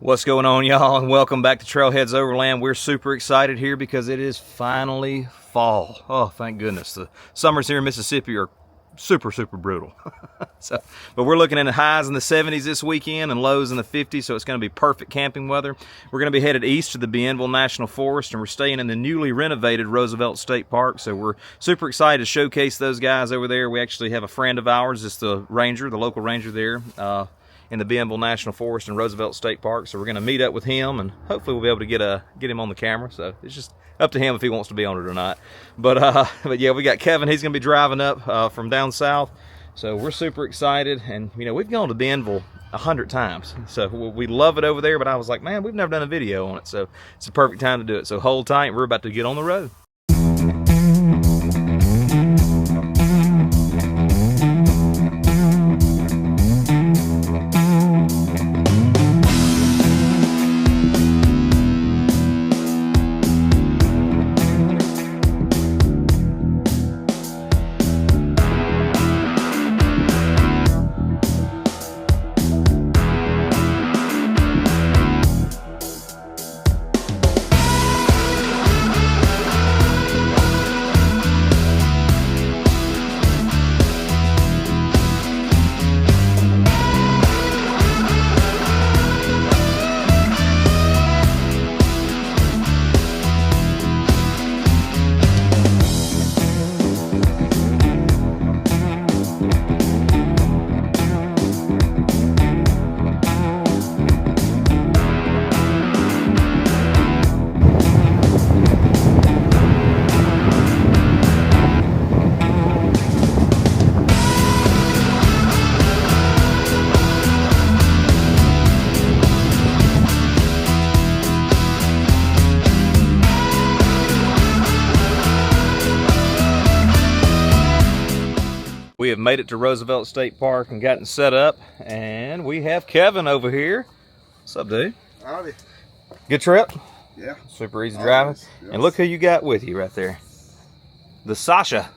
What's going on, y'all, and welcome back to Trailheads Overland. We're super excited here because it is finally fall. Oh, thank goodness. The summers here in Mississippi are super brutal. But we're looking at highs in the 70s this weekend and lows in the 50s, so it's going to be perfect camping weather. We're going to be headed east to the Bienville National Forest, and we're staying in the newly renovated Roosevelt State Park, so we're super excited to showcase those guys over there. We actually have a friend of ours, it's the ranger, the local ranger there, in the Bienville National Forest and Roosevelt State Park. So we're going to meet up with him, and hopefully we'll be able to get him on the camera. So it's just up to him if he wants to be on it or not. But yeah, we got Kevin. He's going to be driving up from down south. So we're super excited, and you know, we've gone to Bienville 100 times. So we love it over there, but I was like, man, we've never done a video on it. So it's the perfect time to do it. So hold tight. We're about to get on the road. We have made it to Roosevelt State Park and gotten set up, and we have Kevin over here. What's up, dude? Howdy. Good trip? Yeah. Super easy driving. Yes. And look who you got with you right there. The Sasha.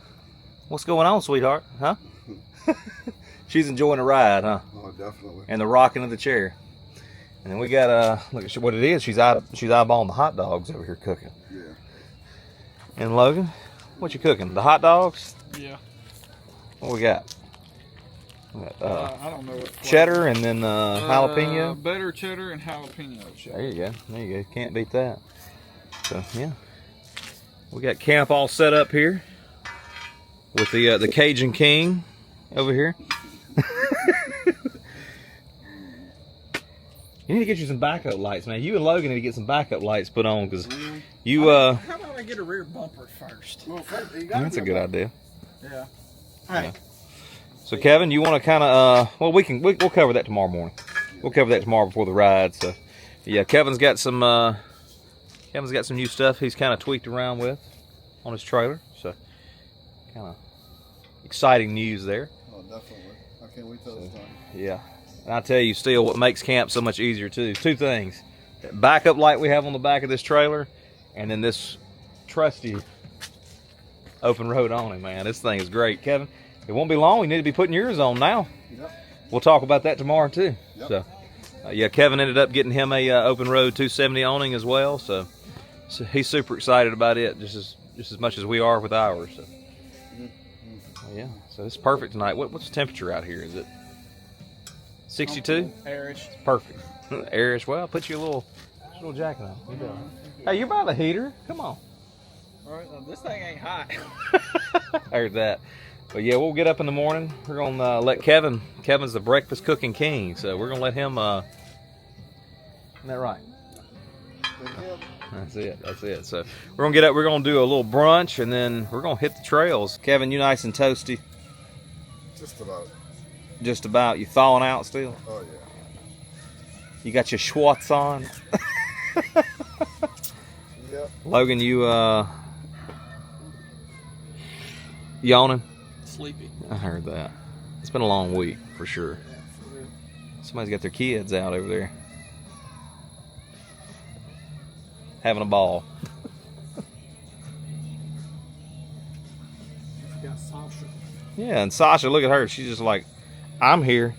What's going on, sweetheart? Huh? She's enjoying the ride, huh? Oh, definitely. And the rocking of the chair. And then we got, look at what it is. She's eyeballing the hot dogs over here cooking. Yeah. And Logan, what you cooking? The hot dogs? Yeah. What we got? I don't know what Cheddar and then jalapeno. Better cheddar and jalapeno. There you go. There you go. Can't beat that. So yeah, we got camp all set up here with the Cajun King over here. You need to get you some backup lights, man. You and Logan need to get some backup lights put on because you. How about I get a rear bumper first? Well, That's a good idea. Yeah. Yeah. So Kevin, you want to kind of well, we'll cover that tomorrow morning. We'll cover that tomorrow before the ride. So yeah, Kevin's got some new stuff he's kind of tweaked around with on his trailer. So kind of exciting news there. Oh, definitely. I can't wait till it's done. Yeah, and I tell you, still, what makes camp so much easier too. Two things: that backup light we have on the back of this trailer, and then this trusty open road awning, man. This thing is great. Kevin, it won't be long. You need to be putting yours on now. Yep. We'll talk about that tomorrow too. Yep. So yeah, Kevin ended up getting him a open road 270 awning as well. So he's super excited about it, just as much as we are with ours. So yeah, so it's perfect tonight. What's the temperature out here? Is it 62? Airish. Perfect. Airish. Well, put you a little jacket on. You know. Hey, you're by the heater. Come on. All right, well, this thing ain't hot. I heard that. But yeah, we'll get up in the morning. We're going to let Kevin's the breakfast cooking king, so we're going to let him, isn't that right? That's it. So we're going to get up, we're going to do a little brunch, and then we're going to hit the trails. Kevin, you nice and toasty? Just about. Just about. You thawing out still? Oh, yeah. You got your Schwartz on? Yep. Logan, you, yawning? Sleepy. I heard that. It's been a long week for sure. Somebody's got their kids out over there having a ball. Got Sasha. Yeah, and Sasha, look at her. She's just like, I'm here.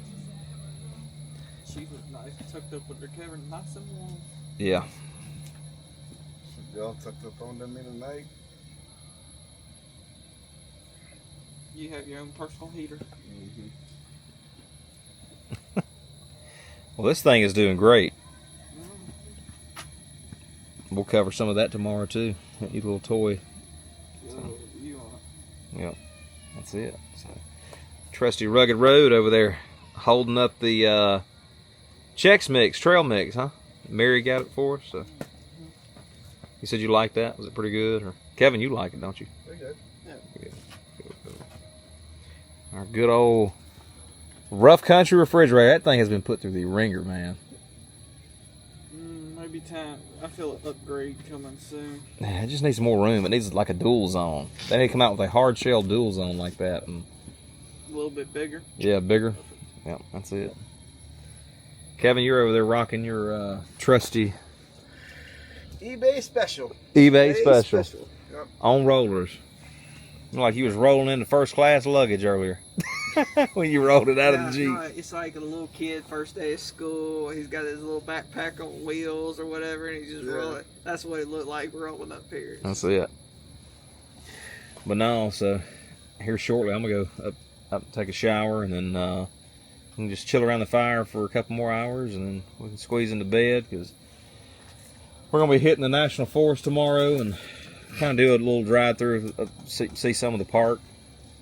She was nice. tucked up with their Kevin, nice and warm. Yeah. Should be all tucked up on them in the night. You have your own personal heater. Mm-hmm. Well, this thing is doing great. Mm. We'll cover some of that tomorrow too. That neat little toy. You are. Yep. That's it. So, trusty rugged road over there, holding up the Chex Mix, trail mix, huh? Mary got it for us. So, you said you liked that? Was it pretty good? Or Kevin, you like it, don't you? Pretty good. Yeah. Good. Our good old rough country refrigerator. That thing has been put through the ringer, man. Maybe time. I feel an upgrade coming soon. Yeah, it just needs more room. It needs like a dual zone. They need to come out with a hard shell dual zone like that. And A little bit bigger. yeah, bigger. Yep, that's it. Kevin, you're over there rocking your trusty eBay special. eBay special Yep. on rollers. Like you was rolling into first class luggage earlier when you rolled it out of the Jeep. It's like a little kid first day of school. He's got his little backpack on wheels or whatever, and he's just rolling. That's what it looked like rolling up here. That's it. But no, so here shortly I'm gonna go up and take a shower, and then we can just chill around the fire for a couple more hours, and then we can squeeze into bed because we're gonna be hitting the National Forest tomorrow and kind of do a little drive through, see some of the park,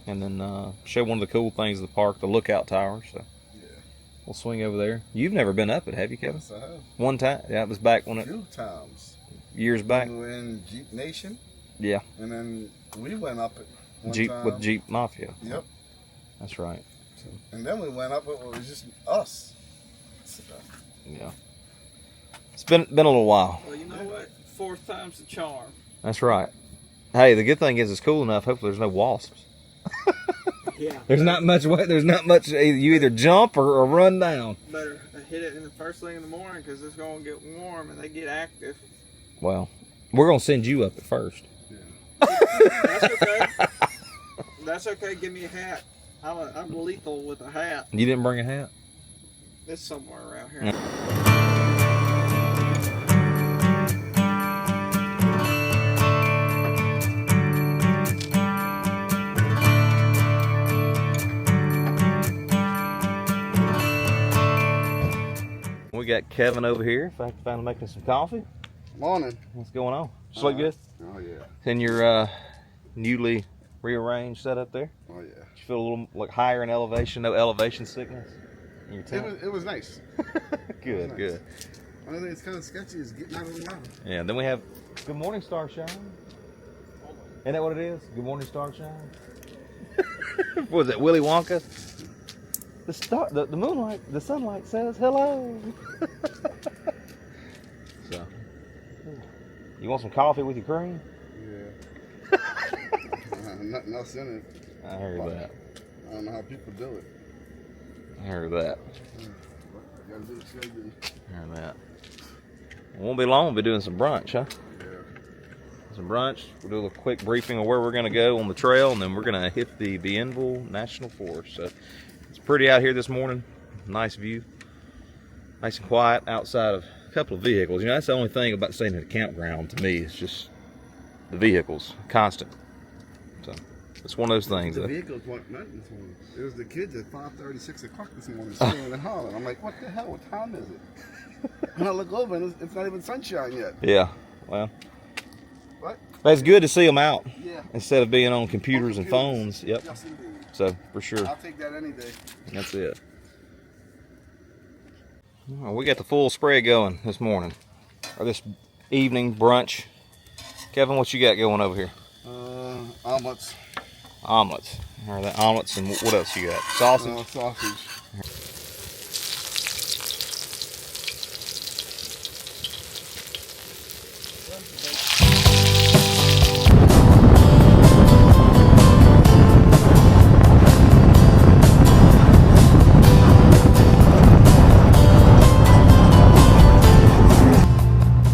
and then show one of the cool things of the park, the lookout tower. So Yeah. we'll swing over there. You've never been up it, have you, Kevin? Yes, I have. One time? Yeah, it was back when A it few times. years back. We were in Jeep Nation. Yeah, And then we went up it one Jeep time. with Jeep Mafia. Yep. That's right. And then we went up, it was just us. Yeah, it's been a little while. Well, you know what? Fourth time's the charm. That's right. Hey, the good thing is it's cool enough. Hopefully, there's no wasps. Yeah. There's not much. There's not much. You either jump or run down. Better hit it in the first thing in the morning because it's going to get warm and they get active. Well, we're gonna send you up at first. That's okay. That's okay. Give me a hat. I'm lethal with a hat. You didn't bring a hat. It's somewhere around here. We got Kevin over here. In fact, finally making some coffee. Morning. What's going on? Sleep good? Oh, yeah. In your newly rearranged setup there. Oh, yeah. You feel a little like higher in elevation, no elevation sickness in your tent? It was nice. Good, nice. good. Only thing that's kind of sketchy is getting out of the water. Yeah, then we have Good Morning Starshine. Isn't that what it is? Good Morning Starshine? What was it, Willy Wonka? The moonlight, the sunlight says hello. So, you want some coffee with your cream? Yeah. Nothing else in it. I heard that. I don't know how people do it. I heard that. Gotta do what you gotta do. I heard that. It won't be long. We'll be doing some brunch, huh? Yeah. Some brunch. We'll do a quick briefing of where we're going to go on the trail, and then we're going to hit the Bienville National Forest. So it's pretty out here this morning. Nice view. Nice and quiet outside of a couple of vehicles. You know, that's the only thing about staying at a campground to me. It's just the vehicles, constant. So it's one of those things. The vehicles weren't nothing this morning. It was the kids at 5:30, 6 o'clock this morning screaming and hollering. I'm like, what the hell? What time is it? And I look over and it's not even sunshine yet. Yeah, well. What? It's good to see them out Yeah. instead of being on computers and phones. Yep. Yes, indeed. So for sure. I'll take that any day. That's it. Well, we got the full spread going this morning, or this evening brunch. Kevin, what you got going over here? Omelets. Omelets. Or the omelets, and what else you got? Sausage. Sausage.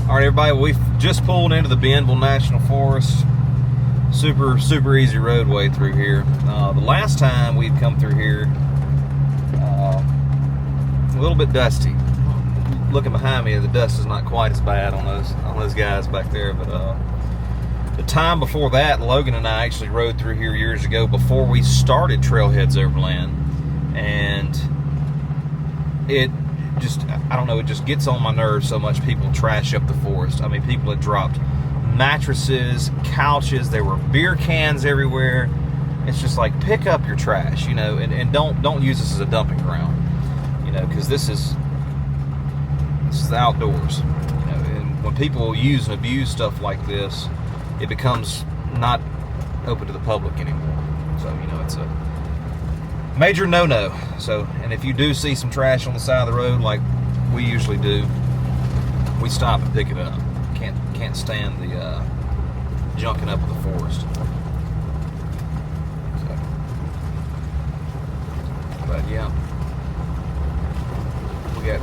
All right, everybody. We've just pulled into the Bienville National Forest. Super easy roadway through here. The last time we'd come through here, a little bit dusty. looking behind me, the dust is not quite as bad on those guys back there. But the time before that, Logan and I actually rode through here years ago before we started Trailheads Overland, and it just, I don't know, it just gets on my nerves so much people trash up the forest. I mean, people had dropped mattresses, couches, there were beer cans everywhere. It's just like, pick up your trash, you know, and don't use this as a dumping ground, you know, because this is the outdoors, you know, and when people use and abuse stuff like this, it becomes not open to the public anymore. So, you know, it's a major no-no. So, and if you do see some trash on the side of the road, like we usually do, we stop and pick it up. Can't stand the junking up of the forest. So, but yeah, we got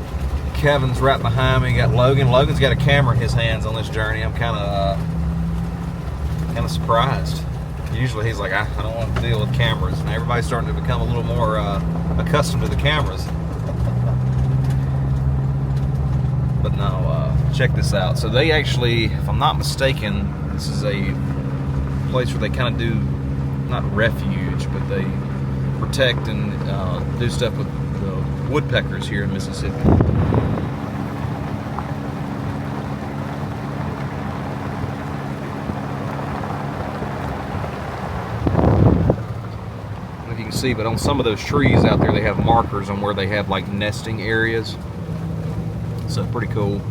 Kevin's right behind me. Got Logan. Logan's got a camera in his hands on this journey. I'm kind of surprised. Usually he's like, I don't want to deal with cameras, and everybody's starting to become a little more accustomed to the cameras. But no, check this out. So they actually, if I'm not mistaken, this is a place where they kind of do, not refuge, but they protect and do stuff with the woodpeckers here in Mississippi. If you can see, but on some of those trees out there, they have markers on where they have like nesting areas. So pretty cool.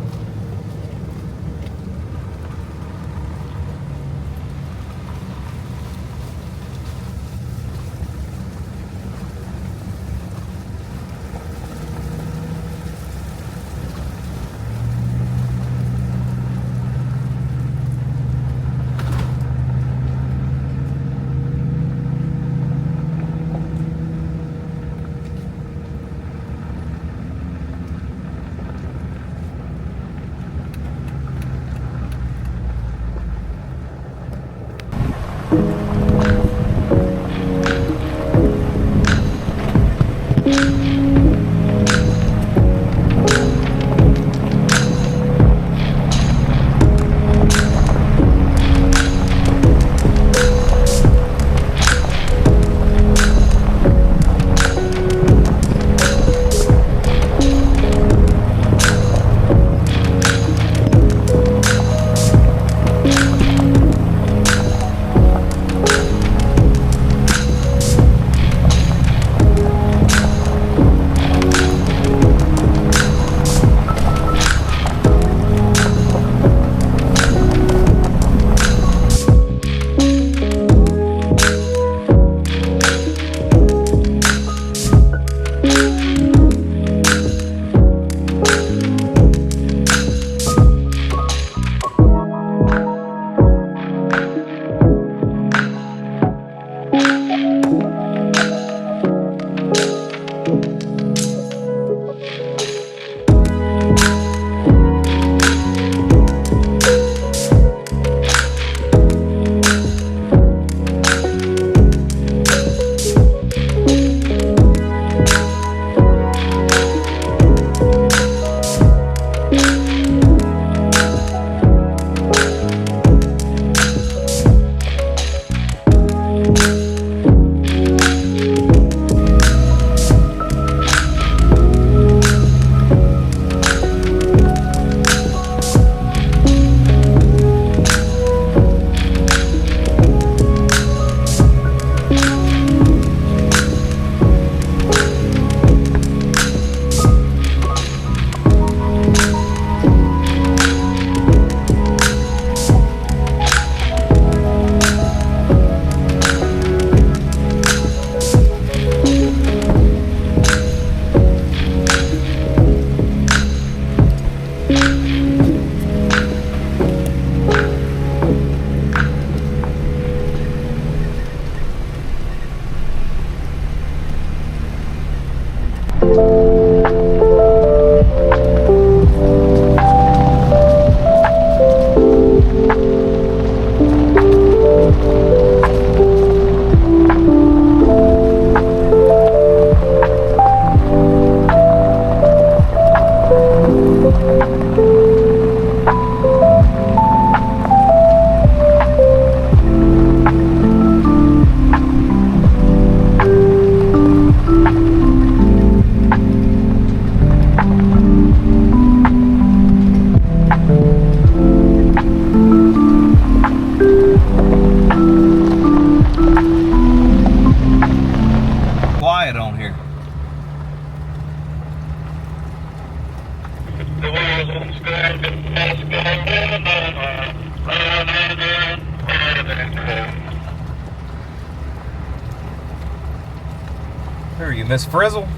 There you, Miss Frizzle.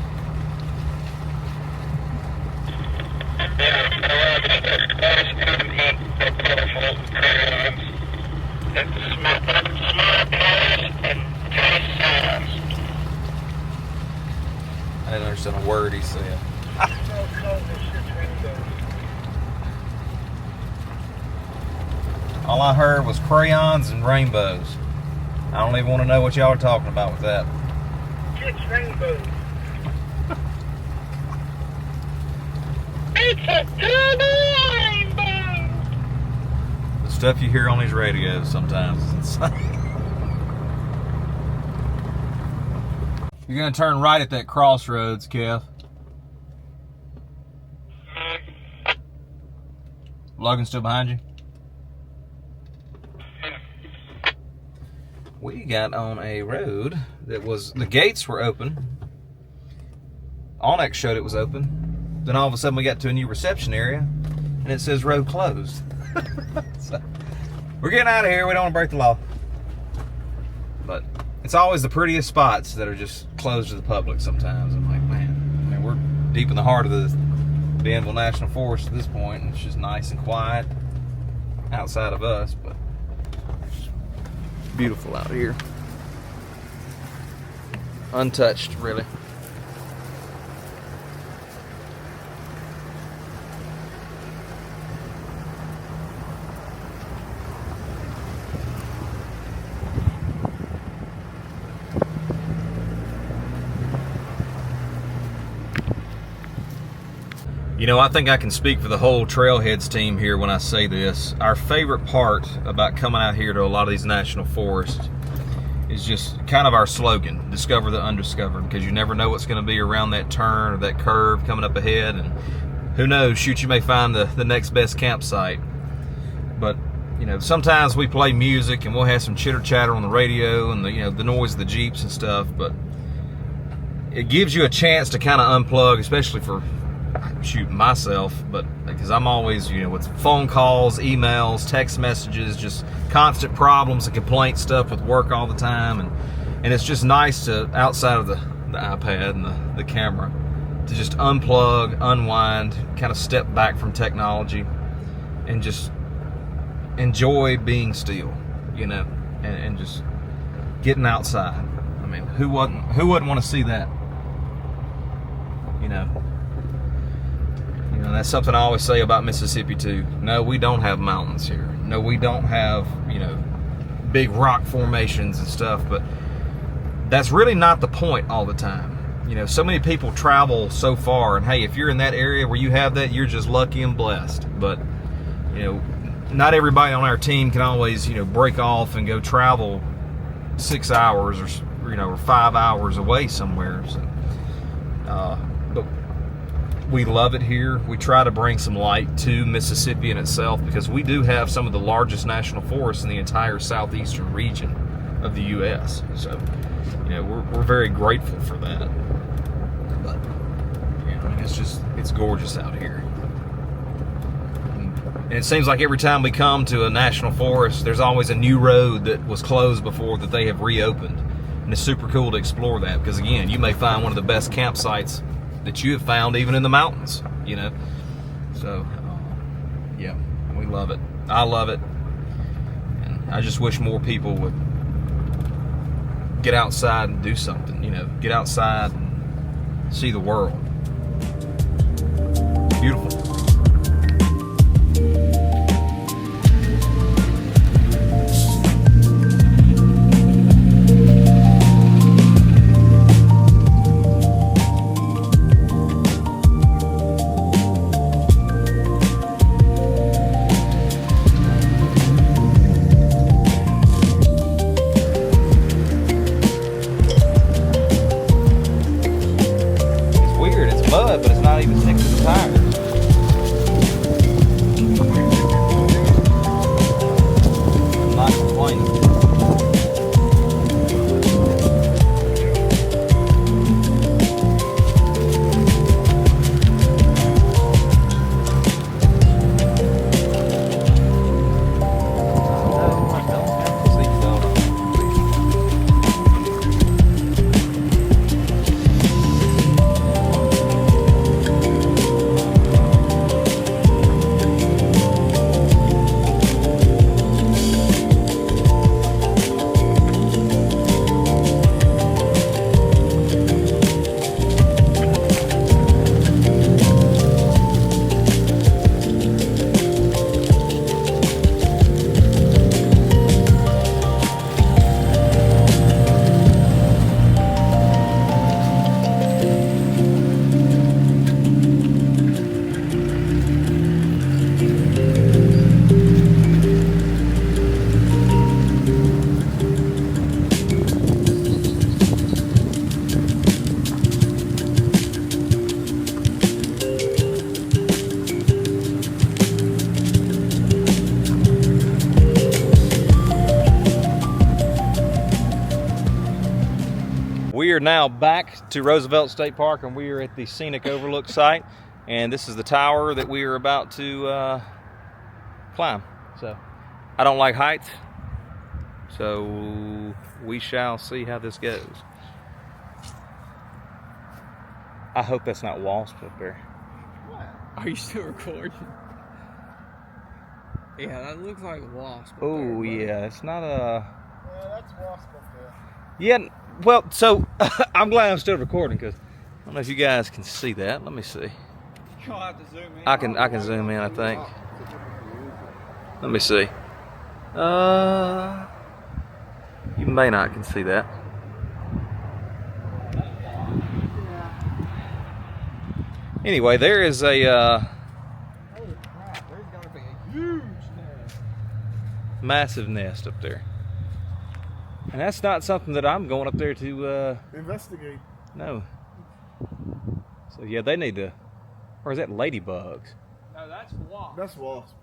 I didn't understand a word he said. All I heard was crayons and rainbows. I don't even want to know what y'all are talking about with that. It's rainbows. It's a double rainbow. The stuff you hear on these radios sometimes is insane. You're gonna turn right at that crossroads, Kev. Logan still behind you? We got on a road that was, the gates were open. Onyx showed it was open. Then all of a sudden we got to a new reception area and it says road closed. So, we're getting out of here. We don't want to break the law. But it's always the prettiest spots that are just closed to the public sometimes. I'm like, man, I mean, we're deep in the heart of the Bienville National Forest at this point, and it's just nice and quiet outside of us, but it's beautiful out here. Untouched, really. You know, I think I can speak for the whole Trailheads team here when I say this. Our favorite part about coming out here to a lot of these national forests is just kind of our slogan, discover the undiscovered, because you never know what's going to be around that turn or that curve coming up ahead, and who knows, shoot, you may find the next best campsite. But, you know, sometimes we play music and we'll have some chitter chatter on the radio and the noise of the Jeeps and stuff, but it gives you a chance to kind of unplug, especially for shoot myself, but because I'm always, with phone calls, emails, text messages, just constant problems and complaint stuff with work all the time, and it's just nice to, outside of the iPad and the camera, to just unplug, unwind, kind of step back from technology and just enjoy being still, and just getting outside. I mean, who wouldn't want to see that? And that's something I always say about Mississippi too. No, we don't have mountains here. No, we don't have, big rock formations and stuff, but that's really not the point all the time. So many people travel so far, and hey, if you're in that area where you have that, you're just lucky and blessed. But, not everybody on our team can always, break off and go travel 6 hours or 5 hours away somewhere. So, but we love it here. We try to bring some light to Mississippi in itself, because we do have some of the largest national forests in the entire southeastern region of the U.S. So, we're very grateful for that. But, it's gorgeous out here. And it seems like every time we come to a national forest, there's always a new road that was closed before that they have reopened. And it's super cool to explore that, because again, you may find one of the best campsites that you have found even in the mountains, So, yeah, we love it. I love it. And I just wish more people would get outside and do something, get outside and see the world. Beautiful. Mud, but it's not even sticking to the tires. are now back to Roosevelt State Park, and we are at the scenic overlook site. And this is the tower that we are about to climb. So I don't like heights, so we shall see how this goes. I hope that's not wasp up there. Are you still recording? Yeah, that looks like a wasp. Oh yeah, it's not a. Yeah, that's wasp up there. Yeah, well, so I'm glad I'm still recording because I don't know if you guys can see that. Let me see. You'll have to zoom in. I can zoom in, I think. Let me see. You may not can see that. Anyway, there is a Holy crap, there's gotta be a huge nest. massive nest up there. And that's not something that I'm going up there to, Investigate. no. So yeah, they need to, or is that ladybugs? No, that's wasp. That's wasp.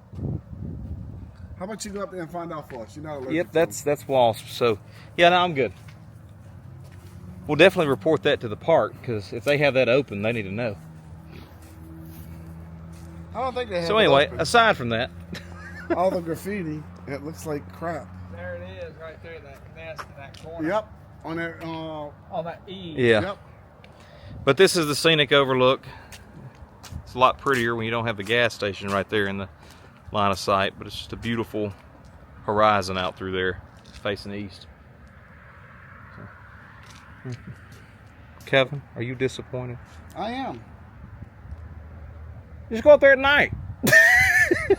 How about you go up there and find out for us? You're not allergic. Yep, to that's wasps. So yeah, no, I'm good. We'll definitely report that to the park because if they have that open, they need to know. them. I don't think they have. So it anyway, open. aside from that, All the graffiti, it looks like crap. There it is, right there, that nest in that corner. Yep. On there. On that E. yeah. Yep. But this is the scenic overlook. It's a lot prettier when you don't have the gas station right there in the line of sight, but it's just a beautiful horizon out through there facing east. So. Kevin, are you disappointed? I am. Just go up there at night.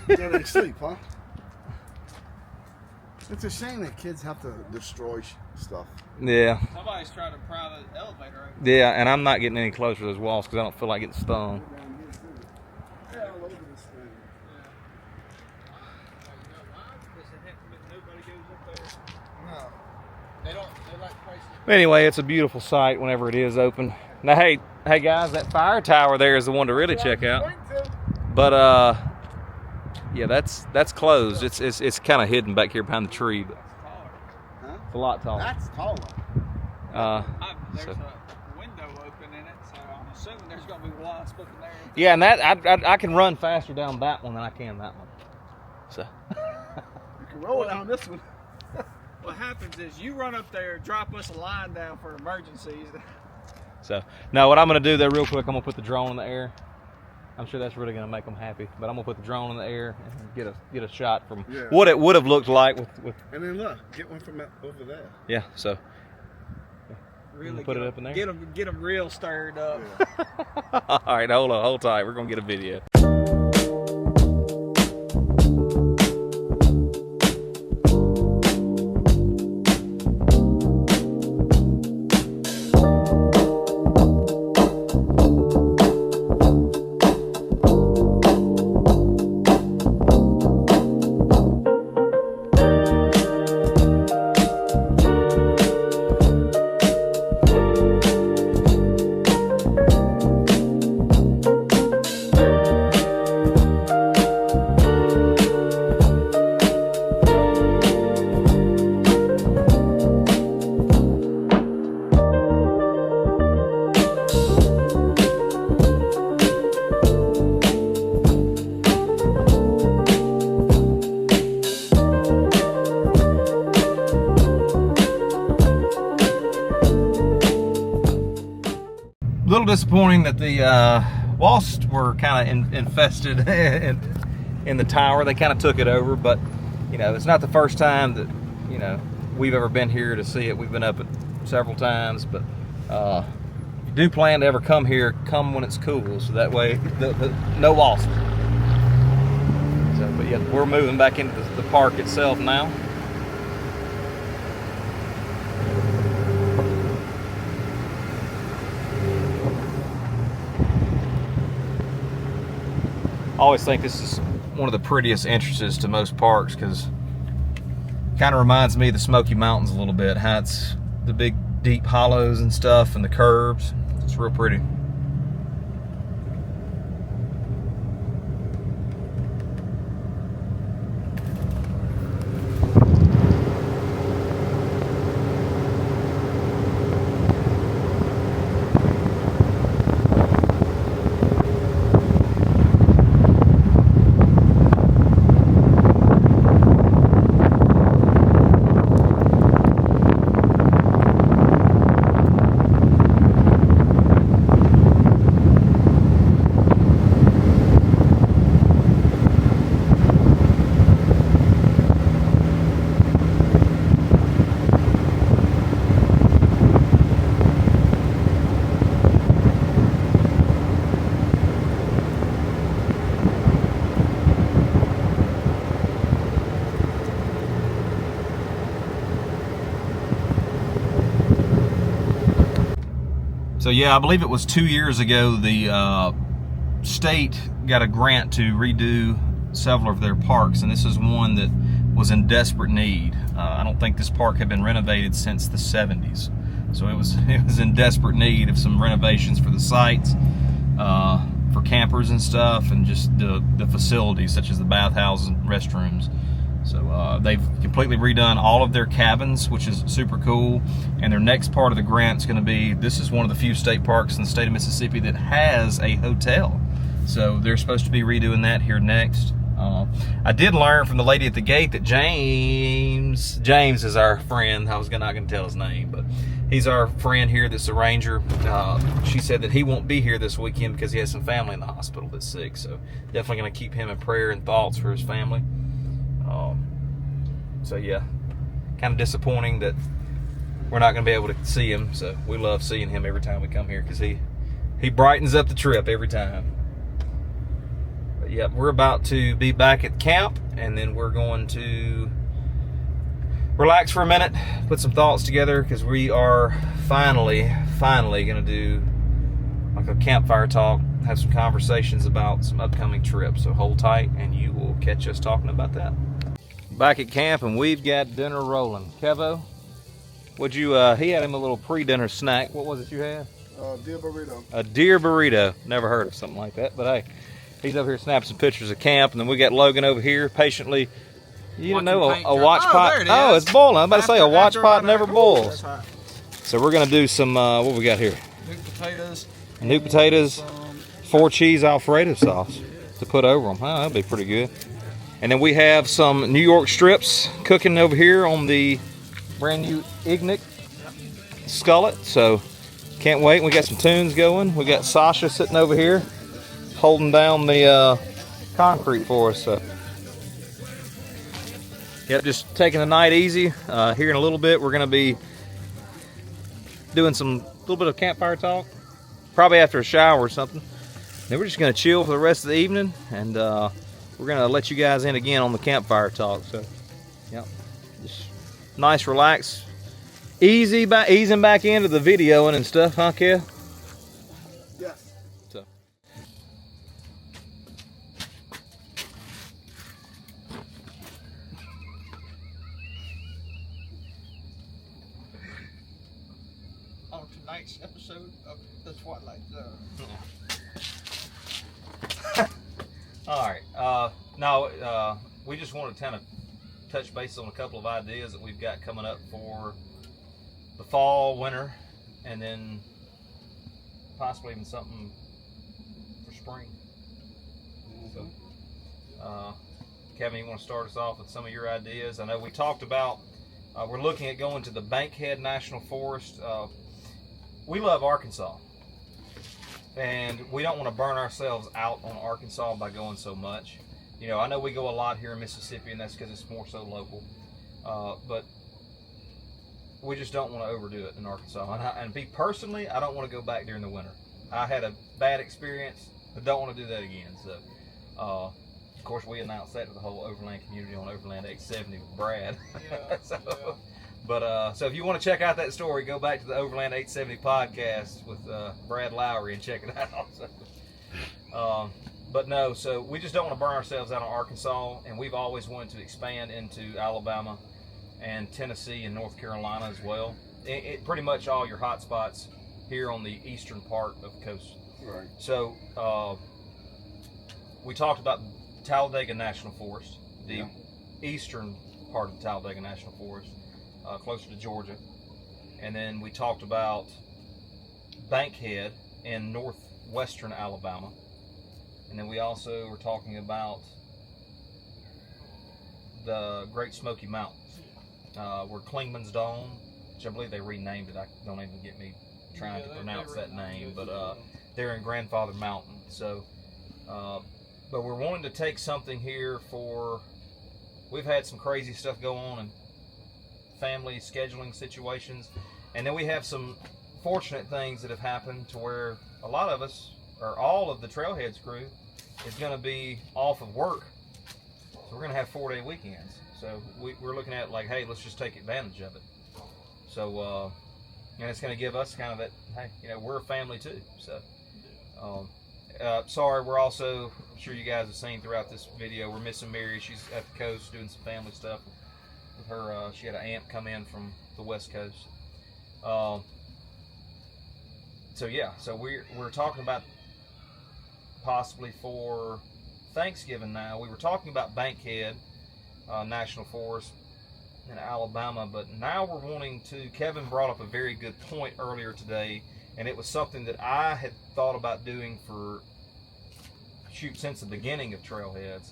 Yeah, they sleep, huh? It's a shame that kids have to destroy stuff. Yeah. Somebody's trying to pry the elevator open. Yeah, and I'm not getting any closer to those walls because I don't feel like getting stung. Yeah, all over this thing. No. They like places. Anyway, it's a beautiful sight whenever it is open. Now, hey guys, that fire tower there is the one to really check out. But yeah, that's closed. It's kind of hidden back here behind the tree, but Huh? it's a lot taller. That's taller. There's So- a window open in it, so I'm assuming there's going to be wasps up in there. Yeah, and that I can run faster down that one than I can that one. So You can roll down this one. What happens is you run up there, drop us a line down for emergencies. now what I'm gonna do there real quick, I'm gonna put the drone in the air. I'm sure that's really gonna make them happy. But I'm gonna put the drone in the air and get a shot from Yeah. what it would have looked like with And then look, get one from over there. yeah. So Really put it up in there? Get them real stirred up. Yeah. all right, hold tight. We're gonna get a video. A little disappointing that the wasps were kind of infested in the tower. They kind of took it over, but you know, it's not the first time that we've ever been here to see it. We've been up it several times, but if you do plan to ever come here, come when it's cool, so that way no wasps. So, but yeah, we're moving back into the park itself now. I always think this is one of the prettiest entrances to most parks because it kind of reminds me of the Smoky Mountains a little bit. How it's the big deep hollows and stuff and the curves. It's real pretty. So yeah, I believe it was 2 years ago the state got a grant to redo several of their parks, and this is one that was in desperate need. I don't think this park had been renovated since the 70s, so it was in desperate need of some renovations for the sites, for campers and stuff, and just the facilities such as the bathhouses and restrooms. So they've completely redone all of their cabins, which is super cool. And their next part of the grant is going to be, this is one of the few state parks in the state of Mississippi that has a hotel. So they're supposed to be redoing that here next. I did learn from the lady at the gate that James is our friend. I was not going to tell his name, but he's our friend here that's a ranger. She said that he won't be here this weekend because he has some family in the hospital that's sick. So definitely going to keep him in prayer and thoughts for his family. So yeah, kind of disappointing that we're not going to be able to see him. So we love seeing him every time we come here because he brightens up the trip every time. But yeah, we're about to be back at camp, and then we're going to relax for a minute, put some thoughts together, because we are finally going to do like a campfire talk, have some conversations about some upcoming trips. So hold tight and you will catch us talking about that. Back at camp, and we've got dinner rolling. Kevo, he had him a little pre-dinner snack. What was it you had? Deer burrito. A deer burrito. Never heard of something like that, but hey, he's over here snapping some pictures of camp, and then we got Logan over here patiently. You didn't know a watch pot? There it is. Oh, it's boiling. I'm about to say a watch pot never That's boils. right. So we're gonna do some. What we got here? New potatoes. New potatoes, 4 cheese Alfredo sauce to put over them. Oh, that'd be pretty good. And then we have some New York strips cooking over here on the brand new Ignic skillet. So can't wait. We got some tunes going. We got Sasha sitting over here holding down the concrete for us. So yep, just taking the night easy. Here in a little bit, we're going to be doing some little bit of campfire talk, probably after a shower or something. Then we're just going to chill for the rest of the evening, and we're going to let you guys in again on the campfire talk. So, yeah, just nice, relax, easing back into the videoing and stuff, huh, Kev? Yes. So. On tonight's episode of the Twilight Zone. All right. We just want to kind of touch base on a couple of ideas that we've got coming up for the fall, winter, and then possibly even something for spring. So, Kevin, you want to start us off with some of your ideas? I know we talked about we're looking at going to the Bankhead National Forest. We love Arkansas. And we don't want to burn ourselves out on Arkansas by going so much. You know, I know we go a lot here in Mississippi, and that's because it's more so local. But we just don't want to overdo it in Arkansas. And me personally, I don't want to go back during the winter. I had a bad experience. I don't want to do that again. So, of course, we announced that to the whole Overland community on Overland 870 with Brad. Yeah, so, yeah. But so if you want to check out that story, go back to the Overland 870 podcast with Brad Lowry and check it out. So, but no, so we just don't want to burn ourselves out on Arkansas, and we've always wanted to expand into Alabama and Tennessee and North Carolina as well. Pretty much all your hot spots here on the eastern part of the coast. Right. So we talked about Talladega National Forest, the eastern part of Talladega National Forest. Closer to Georgia, and then we talked about Bankhead in northwestern Alabama, and then we also were talking about the Great Smoky Mountains, where Klingman's Dome, which I believe they renamed it. Don't even get me trying to pronounce that name, but they're in Grandfather Mountain. So, but we're wanting to take something here for. We've had some crazy stuff go on and family scheduling situations, and then we have some fortunate things that have happened to where a lot of us, or all of the Trailheads crew, is going to be off of work, so we're going to have 4-day weekends. So we're looking at like, hey, let's just take advantage of it. So and it's going to give us kind of that, hey, you know, we're a family too. So, sorry, we're also, I'm sure you guys have seen throughout this video, we're missing Mary. She's at the coast doing some family stuff with her. She had an aunt come in from the West Coast. So yeah, so we're talking about possibly for Thanksgiving now. We were talking about Bankhead National Forest in Alabama, but now we're wanting to, Kevin brought up a very good point earlier today, and it was something that I had thought about doing since the beginning of Trailheads.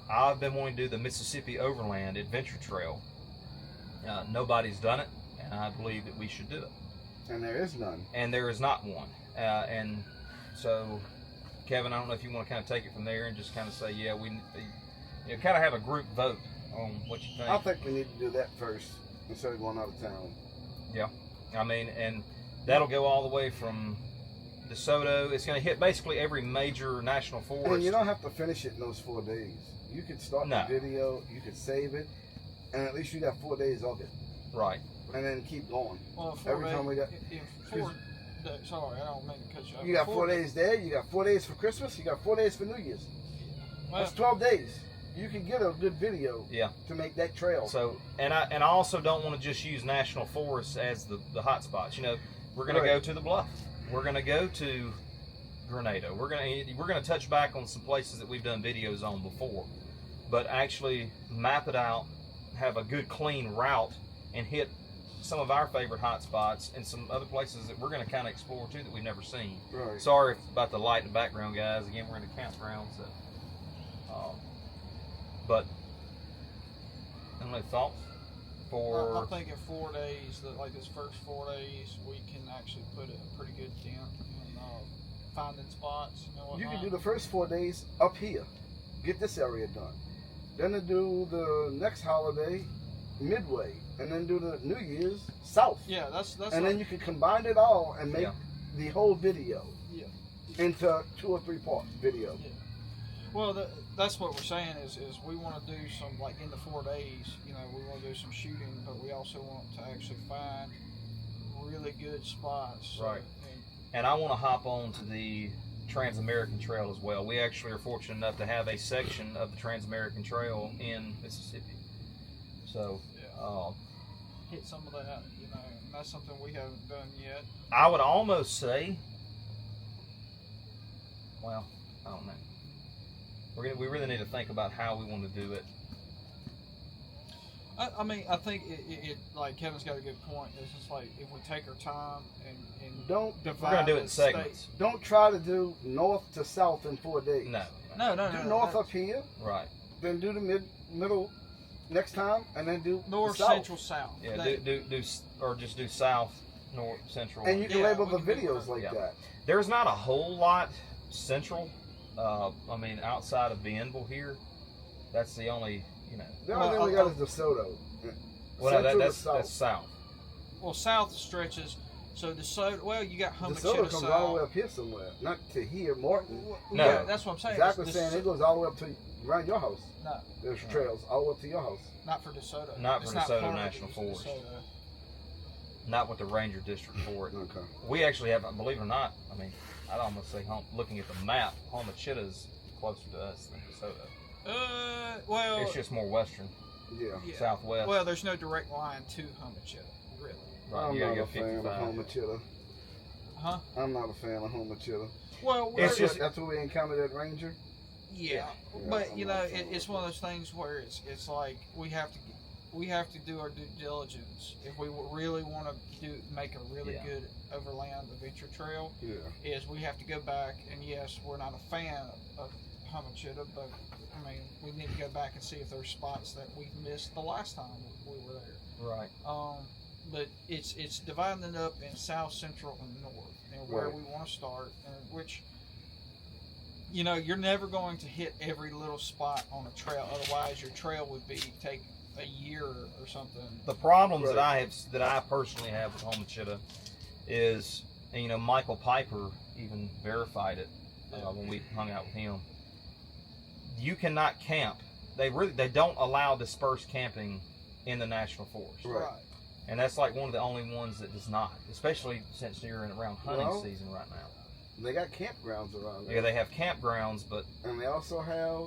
I've been wanting to do the Mississippi Overland Adventure Trail. Nobody's done it, and I believe that we should do it. And there is none. And there is not one. And so, Kevin, I don't know if you want to kind of take it from there and just kind of say, yeah, we kind of have a group vote on what you think. I think we need to do that first instead of going out of town. Yeah. I mean, and that'll go all the way from DeSoto. It's going to hit basically every major national forest. And you don't have to finish it in those 4 days. You could start the video, you could save it, and at least you got 4 days of it. Right. And then keep going. Well, Every time we got. Sorry, I don't mean to cut you off. You got 4 days there, you got 4 days for Christmas, you got 4 days for New Year's. Well, That's 12 days. You can get a good video to make that trail. So, and I also don't want to just use national forests as the hot spots. You know, we're going to go to the Bluff. We're going to go to Grenada. We're going to touch back on some places that we've done videos on before, but actually map it out, have a good clean route, and hit some of our favorite hot spots and some other places that we're going to kind of explore too that we've never seen. Right. Sorry about the light in the background, guys. Again, we're in the campground, so. But any thoughts for? I think in 4 days, like this first 4 days, we can actually put a pretty good dent in finding spots and whatnot. You can do the first 4 days up here, get this area done. Then to do the next holiday midway, and then do the New Year's south. Yeah, that's. And then you can combine it all and make the whole video into 2 or 3 part video. Yeah. Well, that's what we're saying is we want to do some, like in the 4 days, you know, we want to do some shooting, but we also want to actually find really good spots. Right. And I want to hop on to the Trans-American Trail as well. We actually are fortunate enough to have a section of the Trans-American Trail in Mississippi. So, hit some of that, you know, and that's something we haven't done yet. I would almost say, well, I don't know. We really need to think about how we want to do it. I mean, I think it like Kevin's got a good point. It's just like if we take our time and don't divide. We're gonna do it in segments. Don't try to do north to south in 4 days. No. Do north up here. Right. Then do the middle next time, and then do north, south. central, south. Yeah. Do or just do south, north, central. And you can label the videos like that. There's not a whole lot central. I mean, outside of Bienville here, that's the only, you know. The only thing we got is DeSoto. Well, no, that's south. Well, south stretches. So DeSoto, well, you got Humachita DeSoto comes south. all the way up here somewhere, not to here, Morton. No, yeah, that's what I'm saying. Exactly saying it goes all the way up to around your house. No, there's trails all the way up to your house. not for DeSoto. Not It's for DeSoto part of National Forest. DeSoto. Not with the Ranger District for it. Okay. We actually have, believe it or not, I mean, I'd almost say, looking at the map, Homachita's closer to us than DeSoto. Well, It's just more western, Yeah. southwest. Well, there's no direct line to Humachita, really. Right, I'm you gotta not go a fan of 55. Homachita. Huh? I'm not a fan of Homachita. Well, It's just- that's what we encountered at Ranger. yeah, but you know, it's one of those things where it's like we have to do our due diligence if we really want to make a really good overland adventure trail. Yeah. Is we have to go back, and yes, we're not a fan of Humachita, but I mean, we need to go back and see if there's spots that we missed the last time we were there. Right. But it's dividing it up in south, central, and north, and where we want to start, and which, you know, you're never going to hit every little spot on a trail. Otherwise, your trail would take a year or something. The problems that I personally have with Homachita is, and, you know, Michael Piper even verified it when we hung out with him. You cannot camp. They don't allow dispersed camping in the national forest. Right. And that's like one of the only ones that does not, especially since you're in around hunting season right now. They got campgrounds around there. Yeah, they have campgrounds, but And they also have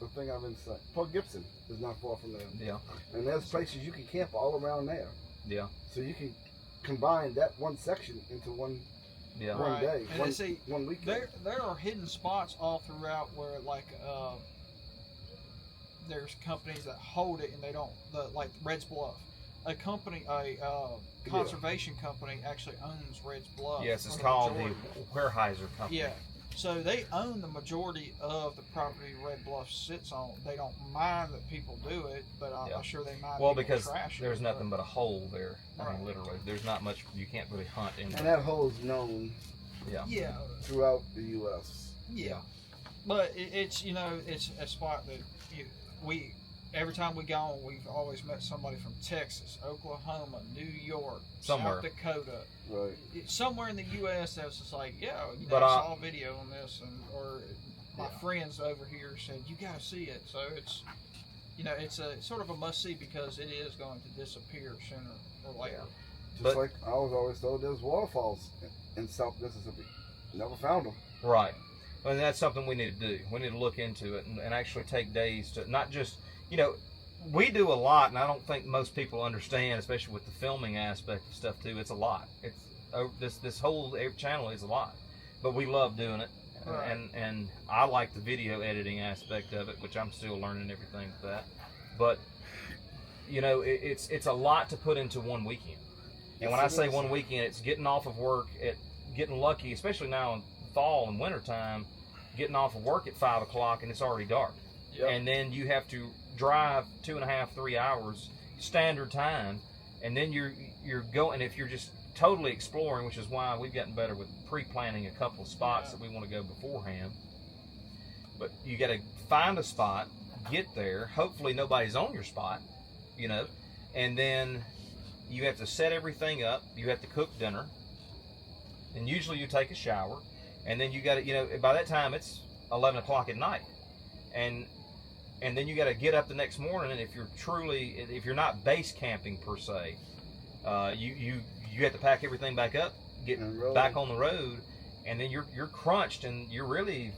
the thing I've been saying. Port Gibson is not far from there. yeah, And there's places you can camp all around there. yeah, So you can combine that one section into one yeah. one Right. day, And one, see, 1 weekend. there are hidden spots all throughout where there's companies that hold it and they don't, like Red's Bluff. A conservation company actually owns Red's Bluff. Yes, it's for called the majority. Weyerhaeuser Company. Yeah. So they own the majority of the property Red Bluff sits on. They don't mind that people do it, but I'm sure they mind Well, people because trash there's it, nothing but a hole there. I Right. mean, literally, there's not much. You can't really hunt in And there. that hole's known Yeah. Yeah. throughout the U.S. Yeah. But it's it's a spot that we every time we go, we've always met somebody from Texas, Oklahoma, New York, Somewhere. South Dakota, Right. somewhere in the U.S. that's just like, But I saw a video on this, or my friends over here said you got to see it. So it's it's a sort of a must see because it is going to disappear sooner or later. Just But- like I was always told, there's waterfalls in South Mississippi. Never found them. Right. And that's something we need to do. We need to look into it and actually take days to not just, we do a lot, and I don't think most people understand, especially with the filming aspect of stuff too. It's a lot. It's this whole channel is a lot, but we love doing it, Right. and I like the video editing aspect of it, which I'm still learning everything with that. But it's a lot to put into one weekend. And when I say one weekend, it's getting off of work getting lucky, especially now in fall and winter time, getting off of work at 5 o'clock and it's already dark. Yep. And then you have to drive 2.5, 3 hours standard time, and then you're going. If you're just totally exploring, which is why we've gotten better with pre-planning a couple of spots that we want to go beforehand. But you got to find a spot, get there. Hopefully nobody's on your spot, and then you have to set everything up. You have to cook dinner, and usually you take a shower, and then you got to, by that time it's 11 o'clock at night, and then you got to get up the next morning. And if you're not base camping per se, you have to pack everything back up, get back on the road, and then you're crunched, and you're really.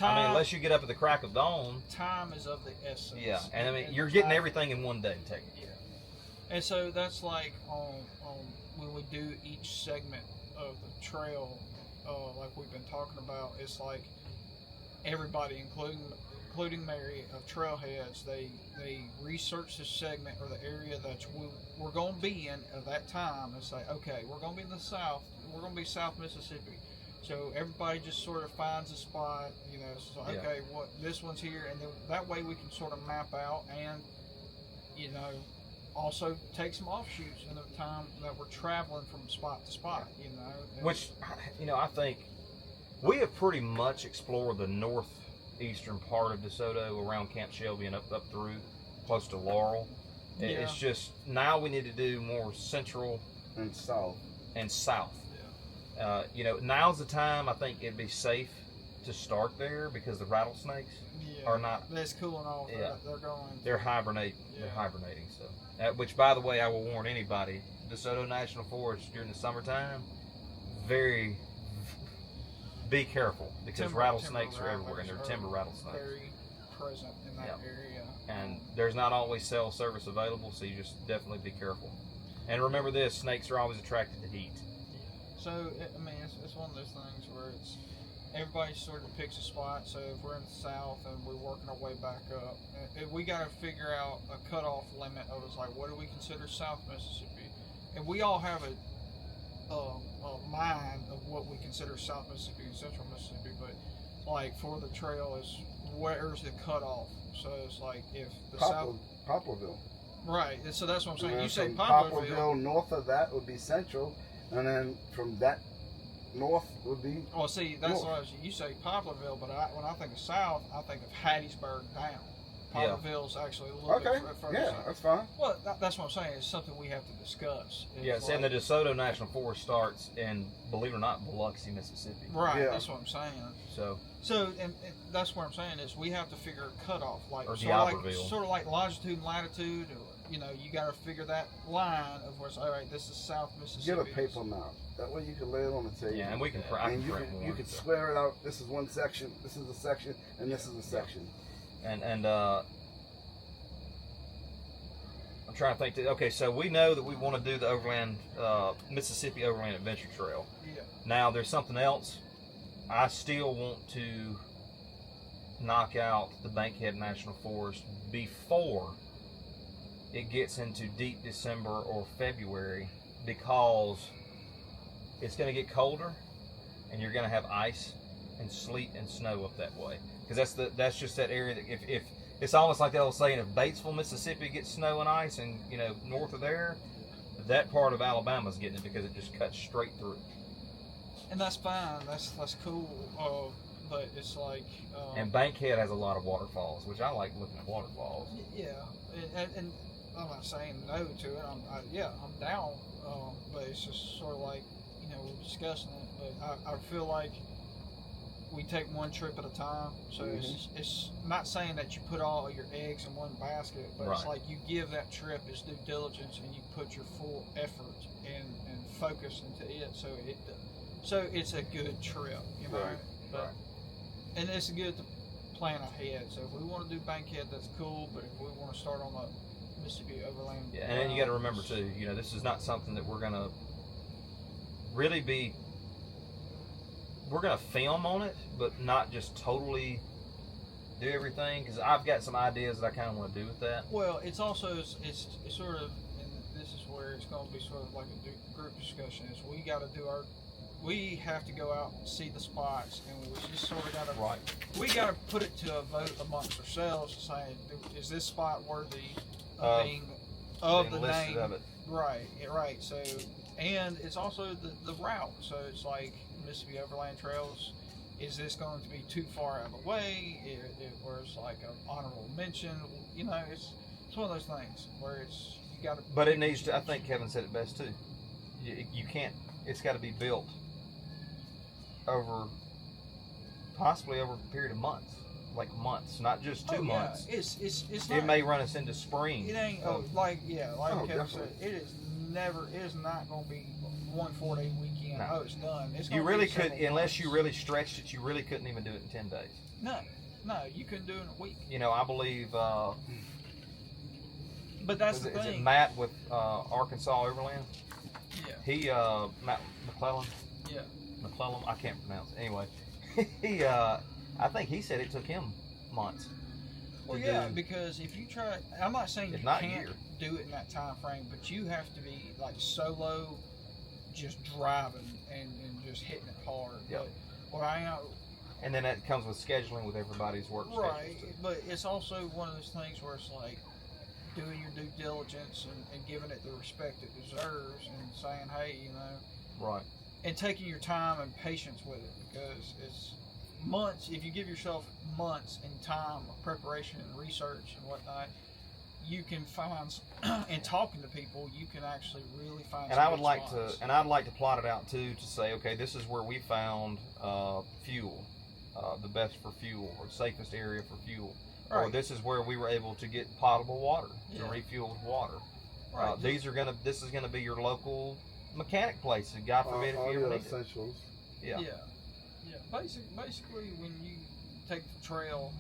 Unless you get up at the crack of dawn. Time is of the essence. Yeah, and you're getting everything in one day, technically. Yeah. And so that's like on when we do each segment of the trail, like we've been talking about, it's like everybody, including Mary of Trailheads, they research the segment or the area that we're going to be in at that time and say, okay, we're going to be in the South, we're going to be South Mississippi. So everybody just sort of finds a spot, so okay, this one's here, and then that way we can sort of map out and, also take some offshoots in the time that we're traveling from spot to spot, Which, I think we have pretty much explored the northeastern part of DeSoto around Camp Shelby and up through close to Laurel. Yeah. It's just now we need to do more central And south. and south. Now's the time I think it'd be safe to start there because the rattlesnakes are not. It's cooling off. Yeah. They're They're hibernating. Yeah. They're hibernating. So, which, by the way, I will warn anybody: DeSoto National Forest during the summertime, be careful because rattlesnakes are everywhere, and they're timber rattlesnakes. Very present in that area. And there's not always cell service available, so you just definitely be careful. And remember this: snakes are always attracted to heat. So, it's one of those things where everybody sort of picks a spot. So if we're in the South and we're working our way back up, we got to figure out a cutoff limit of what do we consider South Mississippi? And we all have a mind of what we consider South Mississippi and Central Mississippi, but for the trail is where's the cutoff? So it's like if the South... Poplarville. Right, and so that's what I'm saying. And You say from Poplarville. North of that would be Central, and then from that north would be. Well, see, that's north. what you say Poplarville, but when I think of South, I think of Hattiesburg down. Potterville's actually a little Okay. bit further Yeah, south. that's fine. Well, that's what I'm saying. It's something we have to discuss. It's Yeah, and the DeSoto National Forest starts in, believe it or not, Biloxi, Mississippi. right. Yeah. That's what I'm saying. So, And that's what I'm saying is we have to figure a cutoff, like Or sort of like longitude and latitude. Or, you know, you got to figure that line of where it's all right. This is South Mississippi. Get a paper map. That way you can lay it on the table. yeah, and we can, I And can you print can, one. you can so. square it out. This is one section. This is a section, and this is a section. And I'm trying to think. Okay, so we know that we want to do the Overland, Mississippi Overland Adventure Trail. Yeah. Now there's something else. I still want to knock out the Bankhead National Forest before it gets into deep December or February, because it's going to get colder and you're going to have ice and sleet and snow up that way. Because that's just that area that if it's almost like they were saying, if Batesville, Mississippi gets snow and ice, and north of there, that part of Alabama's getting it because it just cuts straight through. And that's fine. That's cool. But it's like. And Bankhead has a lot of waterfalls, which I like looking at waterfalls. Yeah, and I'm not saying no to it. I'm down. But it's just sort of like we're discussing it. But I feel like we take one trip at a time. So it's not saying that you put all your eggs in one basket, but it's like you give that trip its due diligence and you put your full effort and focus into it. So it's a good trip, Right. But, and it's good to plan ahead. So if we want to do Bankhead, that's cool. But if we want to start on the Mississippi Overland, Yeah, and then you got to remember too, this is not something that we're gonna really be. We're gonna film on it, but not just totally do everything, because I've got some ideas that I kind of want to do with that. Well, it's also it's sort of, and this is where it's going to be sort of like a group discussion. Is we have to go out and see the spots, and we just sort of got to we got to put it to a vote amongst ourselves, saying, is this spot worthy of being the listed name of it. Right. So, and it's also the route. So it's like Mississippi Overland Trails. Is this going to be too far out of the way? Where it's like an honorable mention? It's one of those things where you got to. But it needs to. I think Kevin said it best too. You can't. It's got to be built possibly over a period of months, like months, not just 2 months. It's It not, may run us into spring. It ain't like Kevin said. It is not going to be 1 4-day weekend. No. Oh, it's done. It's You gonna really be could, several unless months. you really stretched it. You really couldn't even do it in 10 days. No, you couldn't do it in a week. I believe. But that's Is the it thing. Matt with Arkansas Overland? Yeah. He Matt McClellan. Yeah. McClellan. I can't pronounce it. Anyway, he I think he said it took him months. Well, to yeah, do. because if you try, I'm not saying If you not can't year. do it in that time frame, but you have to be like solo, just driving and just hitting it hard. Yep. But what I am, And then that comes with scheduling with everybody's work right, schedules too. but it's also one of those things where it's like doing your due diligence and giving it the respect it deserves and saying, hey, Right. and taking your time and patience with it, because it's months. If you give yourself months in time of preparation and research and whatnot, you can find, and talking to people, you can actually really find. And I would like to, and I'd like to plot it out too, to say, okay, this is where we found fuel, the best for fuel, or safest area for fuel, or Right. this is where we were able to get potable water to Yeah. refuel with water. Right. This is gonna be your local mechanic place, and God forbid if all you ever the need it. essentials. Yeah. Basically, when you take the trail,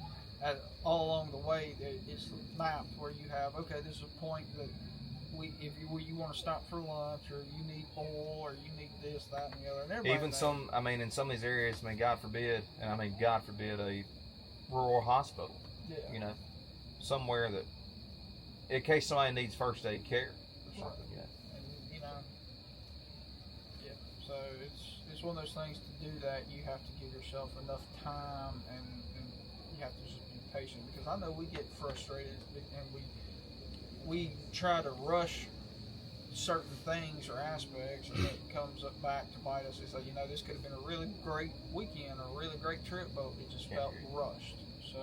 all along the way, it's mapped where you have, okay, this is a point that where you want to stop for lunch, or you need oil, or you need this, that, and the other. And everybody Even knows. in some of these areas, God forbid a rural hospital, Yeah. Somewhere that, in case somebody needs first aid care or Right. something, And so it's one of those things. To do that, you have to give yourself enough time, and you have to just be patient, because I know we get frustrated and we try to rush certain things or aspects, and it comes up back to bite us. It's like, this could have been a really great weekend or a really great trip, but it just felt rushed. So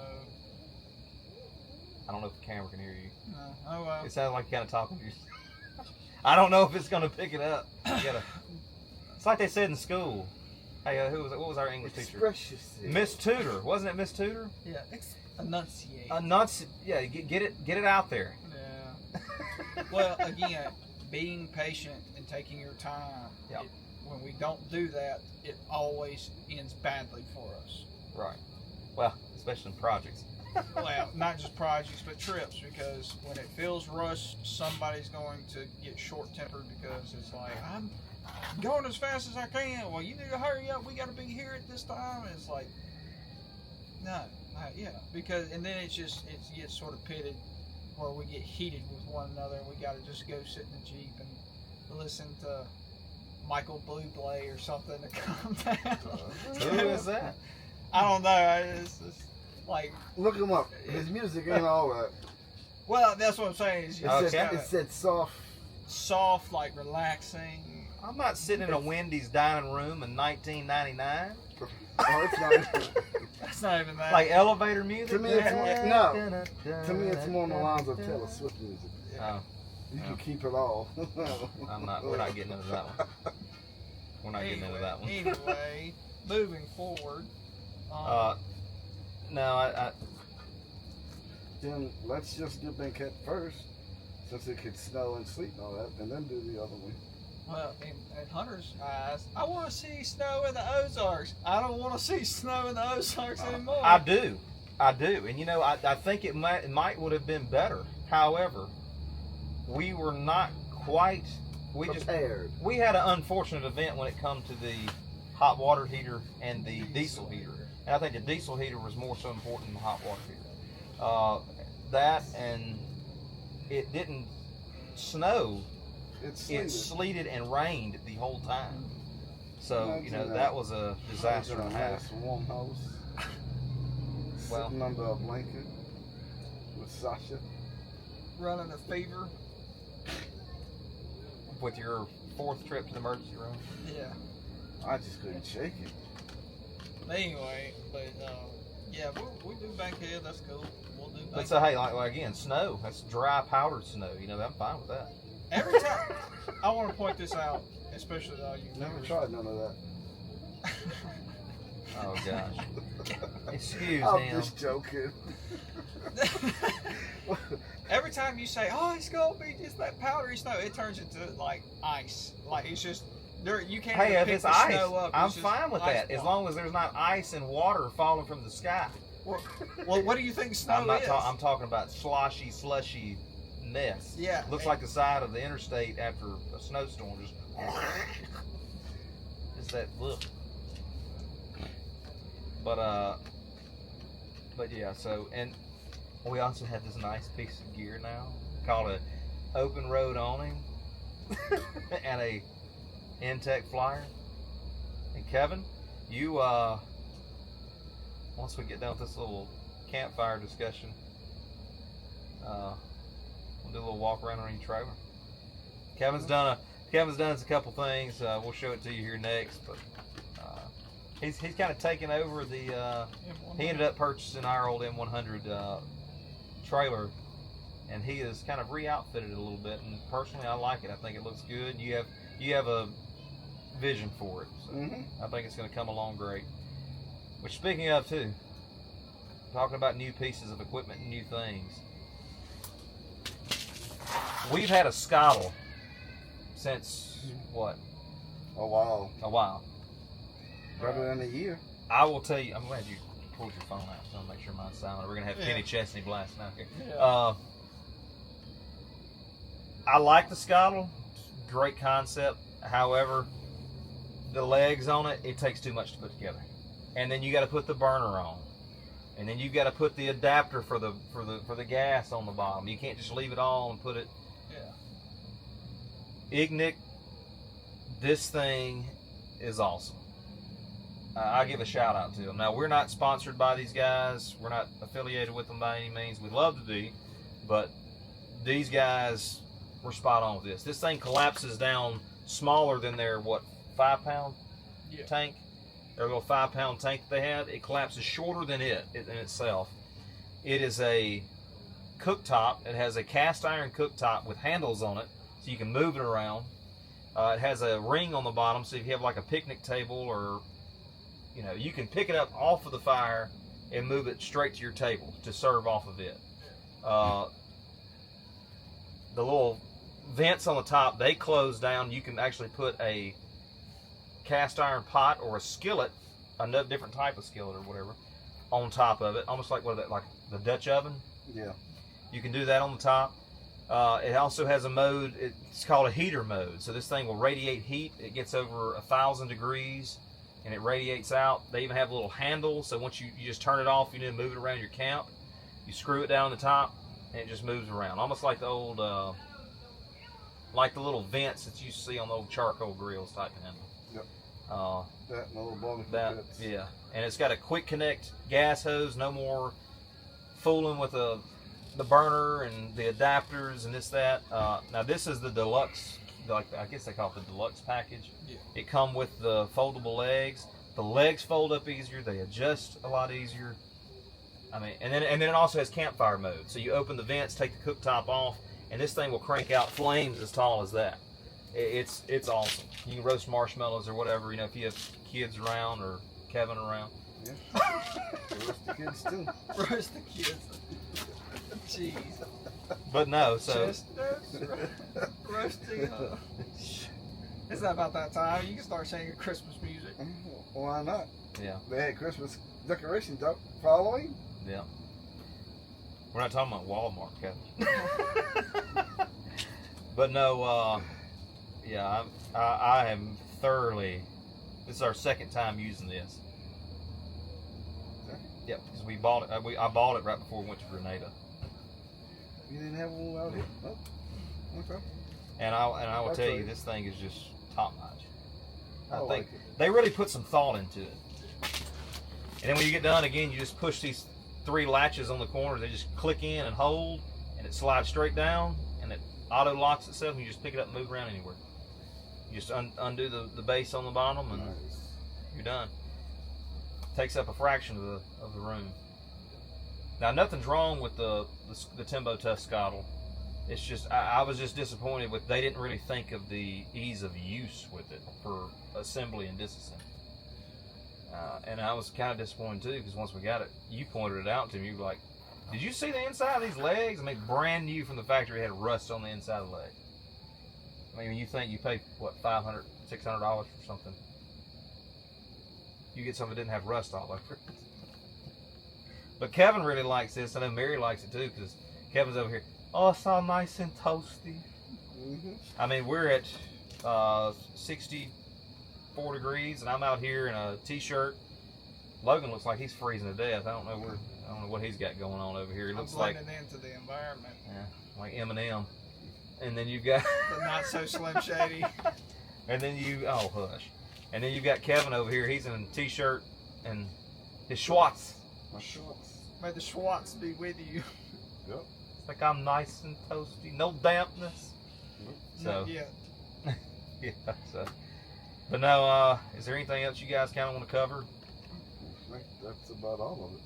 I don't know if the camera can hear you. No. Oh well. It sounds like you're kind of talking to yourself. I don't know if it's going to pick it up. It's like they said in school. Hey, who was it? What was our English teacher? Express yourself. Miss Tudor, wasn't it Miss Tudor? Yeah. Enunciate. Yeah, get it out there. Yeah. Well, again, being patient and taking your time. Yep. When we don't do that, it always ends badly for us. Right. Well, especially in projects. Well, not just projects, but trips, because when it feels rushed, somebody's going to get short-tempered because it's like, I'm going as fast as I can. Well, you need to hurry up. We got to be here at this time. And it's like, no, yeah, because, and then it gets sort of pitted where we get heated with one another, and we got to just go sit in the Jeep and listen to Michael Bublé or something to calm down. Who is that? I don't know. It's like, Look him up. His music ain't all that. well, that's what I'm saying. It's just Okay. It said soft. soft, like relaxing. I'm not sitting in a Wendy's dining room in 1999. Oh, it's not. That's not even that. Like elevator music. To me, it's To me, it's more on the lines of Taylor Swift music. Oh, You can keep it all. I'm not. We're not getting into that one. We're not getting into that one. Anyway, moving forward. No, I Then let's just do Bankhead first, since it could snow and sleet and all that, and then do the other one. Well, in Hunter's eyes, I want to see snow in the Ozarks. I don't want to see snow in the Ozarks anymore. I do, and you know, I think it might would have been better. However, we were not quite. Prepared. We had an unfortunate event when it come to the hot water heater and the diesel heater, and I think the diesel heater was more so important than the hot water heater. That and it didn't snow. It sleeted and rained the whole time. So, you know, that was a disaster and a half. Nice warm house. Well, sitting under a blanket with Sasha. Running a fever. with your fourth trip to the emergency room. Yeah. I just couldn't shake it. Anyway, but yeah, we do Bankhead. That's cool. We'll do Bankhead. But so, hey, like again, snow. That's dry powdered snow. You know, I'm fine with that. Every time, I want to point this out, especially to all you Never viewers. tried none of that. Oh gosh. Excuse I'm him. just joking. Every time you say, "Oh, it's gonna be just that powdery snow," it turns into like ice. Like it's just there. You can't. Hey, even if pick it's the ice, snow up. I'm It's just fine with ice that, as block. long as there's not ice and water falling from the sky. Well, what do you think snow I'm not. is? I'm talking about sloshy, slushy mess. Yeah, Looks and- like the side of the interstate after a snowstorm. Just that look. But yeah. So, and we also have this nice piece of gear now called a open road awning and a Intech flyer. And Kevin, you once we get done with this little campfire discussion, we'll do a little walk around on your trailer. Kevin's done a couple things. We'll show it to you here next, but he's kind of taken over the. He ended up purchasing our old M100 trailer, and he has kind of re-outfitted it a little bit. And personally, I like it. I think it looks good. You have a vision for it, so I think it's going to come along great. Which, speaking of too, talking about new pieces of equipment and new things, we've had a Scottle since what? Oh wow. A while. Better than a year. I will tell you. I'm glad you pulled your phone out, so I'll make sure mine's silent. We're gonna have Kenny Chesney blasting out here. Yeah. I like the Scottle. Great concept. However, the legs on it, it takes too much to put together. And then you got to put the burner on, and then you got to put the adapter for the gas on the bottom. You can't just leave it all and put it. Yeah. Ignic, this thing is awesome. I give a shout out to them. Now, we're not sponsored by these guys. We're not affiliated with them by any means. We'd love to be, but these guys were spot on with this. This thing collapses down smaller than their 5-pound tank. Their little 5-pound tank that they had. It collapses shorter than it in itself. It is a cooktop. It has a cast iron cooktop with handles on it, so you can move it around. It has a ring on the bottom, so if you have like a picnic table, or you can pick it up off of the fire and move it straight to your table to serve off of it. The little vents on the top, they close down. You can actually put a cast iron pot or a skillet, a different type of skillet or whatever, on top of it, almost like like the Dutch oven. Yeah. You can do that on the top. It also has a mode. It's called a heater mode. So this thing will radiate heat. It gets over 1,000 degrees, and it radiates out. They even have a little handle, so once you just turn it off, you need to move it around your camp. You screw it down on the top, and it just moves around, almost like the old, like the little vents that you see on the old charcoal grills type of handle. Yep. That and the little barbecue pits. Yeah, and it's got a quick connect gas hose. No more fooling with the burner and the adapters and this that. Now this is the deluxe, like I guess they call it the deluxe package. Yeah. It come with the foldable legs. The legs fold up easier. They adjust a lot easier. I mean, and then it also has campfire mode. So you open the vents, take the cooktop off, and this thing will crank out flames as tall as that. It's awesome. You can roast marshmallows or whatever, if you have kids around or Kevin around. Yeah. Roast the kids too. Roast the kids. Jeez. But no, so Chestnuts, roasting. It's not about that time. You can start singing Christmas music. Why not? yeah, They had Christmas decorations up following. yeah. We're not talking about Walmart, Kevin. But no, yeah, I am thoroughly. This is our second time using this. Second? Yep, because we bought it. I bought it right before we went to Grenada. You didn't have one out here? Oh, okay. And I will That's tell you, right. this thing is just top notch. I think like it. they really put some thought into it. And then when you get done, again, you just push these 3 latches on the corners. They just click in and hold, and it slides straight down, and it auto locks itself, and you just pick it up and move around anywhere. You just undo the base on the bottom, and Nice. you're done. Takes up a fraction of the room. Now, nothing's wrong with the Timbo Tuscadle. It's just I was just disappointed with they didn't really think of the ease of use with it for assembly and disassembly. And I was kind of disappointed too, because once we got it, you pointed it out to me. You were like, "Did you see the inside of these legs? I mean, brand new from the factory, had rust on the inside of the leg." I mean, you think you pay what, $500, $600 for something? You get something that didn't have rust all over it. But Kevin really likes this. I know Mary likes it too, because Kevin's over here. Oh, it's all nice and toasty. Mm-hmm. I mean, we're at 64 degrees, and I'm out here in a t-shirt. Logan looks like he's freezing to death. I don't know what he's got going on over here. He looks I'm like blending into the environment. like Eminem. And then you've got The not so Slim Shady. and then oh hush. And then you've got Kevin over here. He's in a t-shirt and his Schwartz. My shorts. May the Schwartz be with you. Yep. It's like I'm nice and toasty, no dampness. So Not yet. yeah. So, but no. Is there anything else you guys kind of want to cover? I think that's about all of it.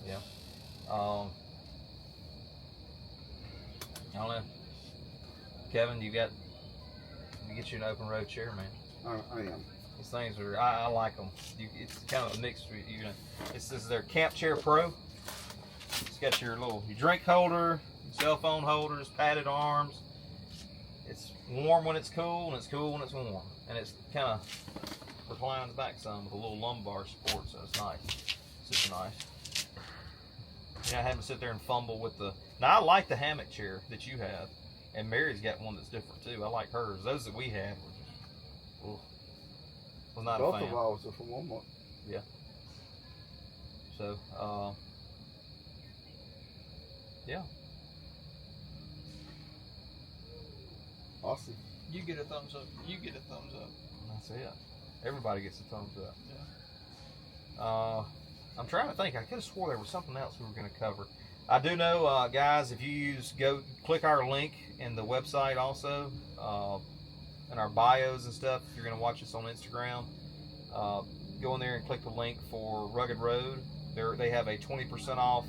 Yeah. I don't know. Kevin, you get you an open road chair, man. I am. These things are, I like them. It's kind of a mix. This is their Camp Chair Pro. It's got your drink holder, cell phone holders, padded arms. It's warm when it's cool, and it's cool when it's warm. And it's kind of reclines back some with a little lumbar support, so it's nice. Super nice. Yeah, I had to sit there and fumble with the. Now I like the hammock chair that you have, and Mary's got one that's different too. I like hers. Those that we had were just, was not Both a fan. of ours are from Walmart. Yeah. So, yeah. Awesome. You get a thumbs up. You get a thumbs up. That's it. Everybody gets a thumbs up. Yeah. I'm trying to think. I could have swore there was something else we were going to cover. I do know, guys, if you click our link in the website also, in our bios and stuff, if you're going to watch us on Instagram, go in there and click the link for Rugged Road. They have a 20% off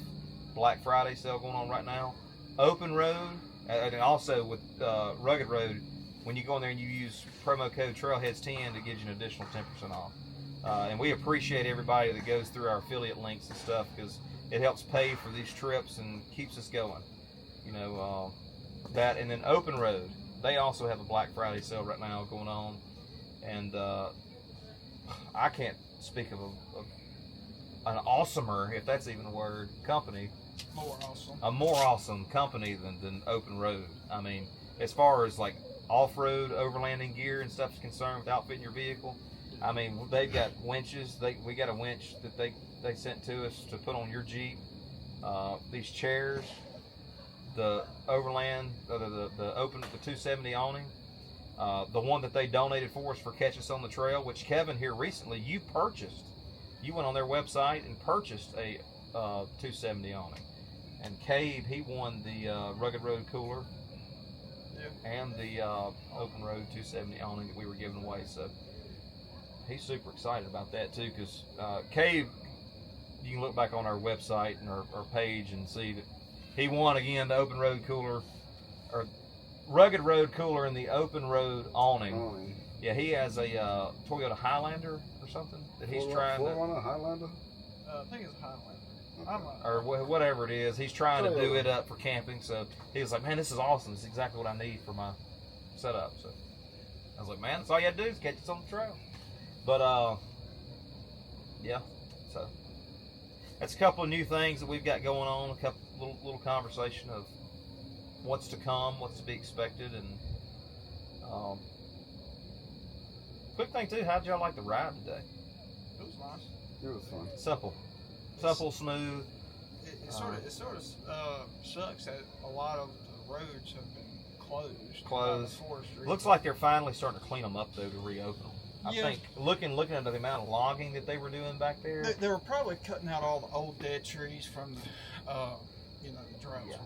Black Friday sale going on right now. open road, and also with rugged road, when you go in there and you use promo code Trailheads10, it gives you an additional 10% off. And we appreciate everybody that goes through our affiliate links and stuff, because it helps pay for these trips and keeps us going. You know, that, and then open road, they also have a Black Friday sale right now going on, and I can't speak of an awesomer, if that's even a word, company. More awesome. A more awesome company than Open Road. I mean, as far as like off-road overlanding gear and stuff is concerned with outfitting your vehicle, I mean, they've got winches. We got a winch that they sent to us to put on your Jeep. These chairs, the Overland, the 270 awning, the one that they donated for us for Catch Us on the Trail, which Kevin here recently, you purchased. You went on their website and purchased a 270 awning. And Cave, he won the Rugged Road cooler, and the Open Road 270 awning that we were giving away. So he's super excited about that too, because Cave, you can look back on our website and our page and see that he won again the Open Road cooler, or Rugged Road cooler, and the Open Road awning. Yeah, he has a Toyota Highlander or something that he's trying to. Forerunner, Highlander? I think it's a Highlander. Or whatever it is, he's trying to do it up for camping. So he was like, "Man, this is awesome. It's exactly what I need for my setup." So I was like, "Man, that's all you had to do is catch us on the trail." But yeah. So that's a couple of new things that we've got going on. A couple little conversation of what's to come, what's to be expected, and quick thing too. How'd y'all like the ride today? It was nice. It was fun. Simple, smooth. It sort of sucks that a lot of the roads have been closed. Looks like they're finally starting to clean them up though to reopen them. I Yeah. think looking at the amount of logging that they were doing back there. They were probably cutting out all the old dead trees from the droughts we had.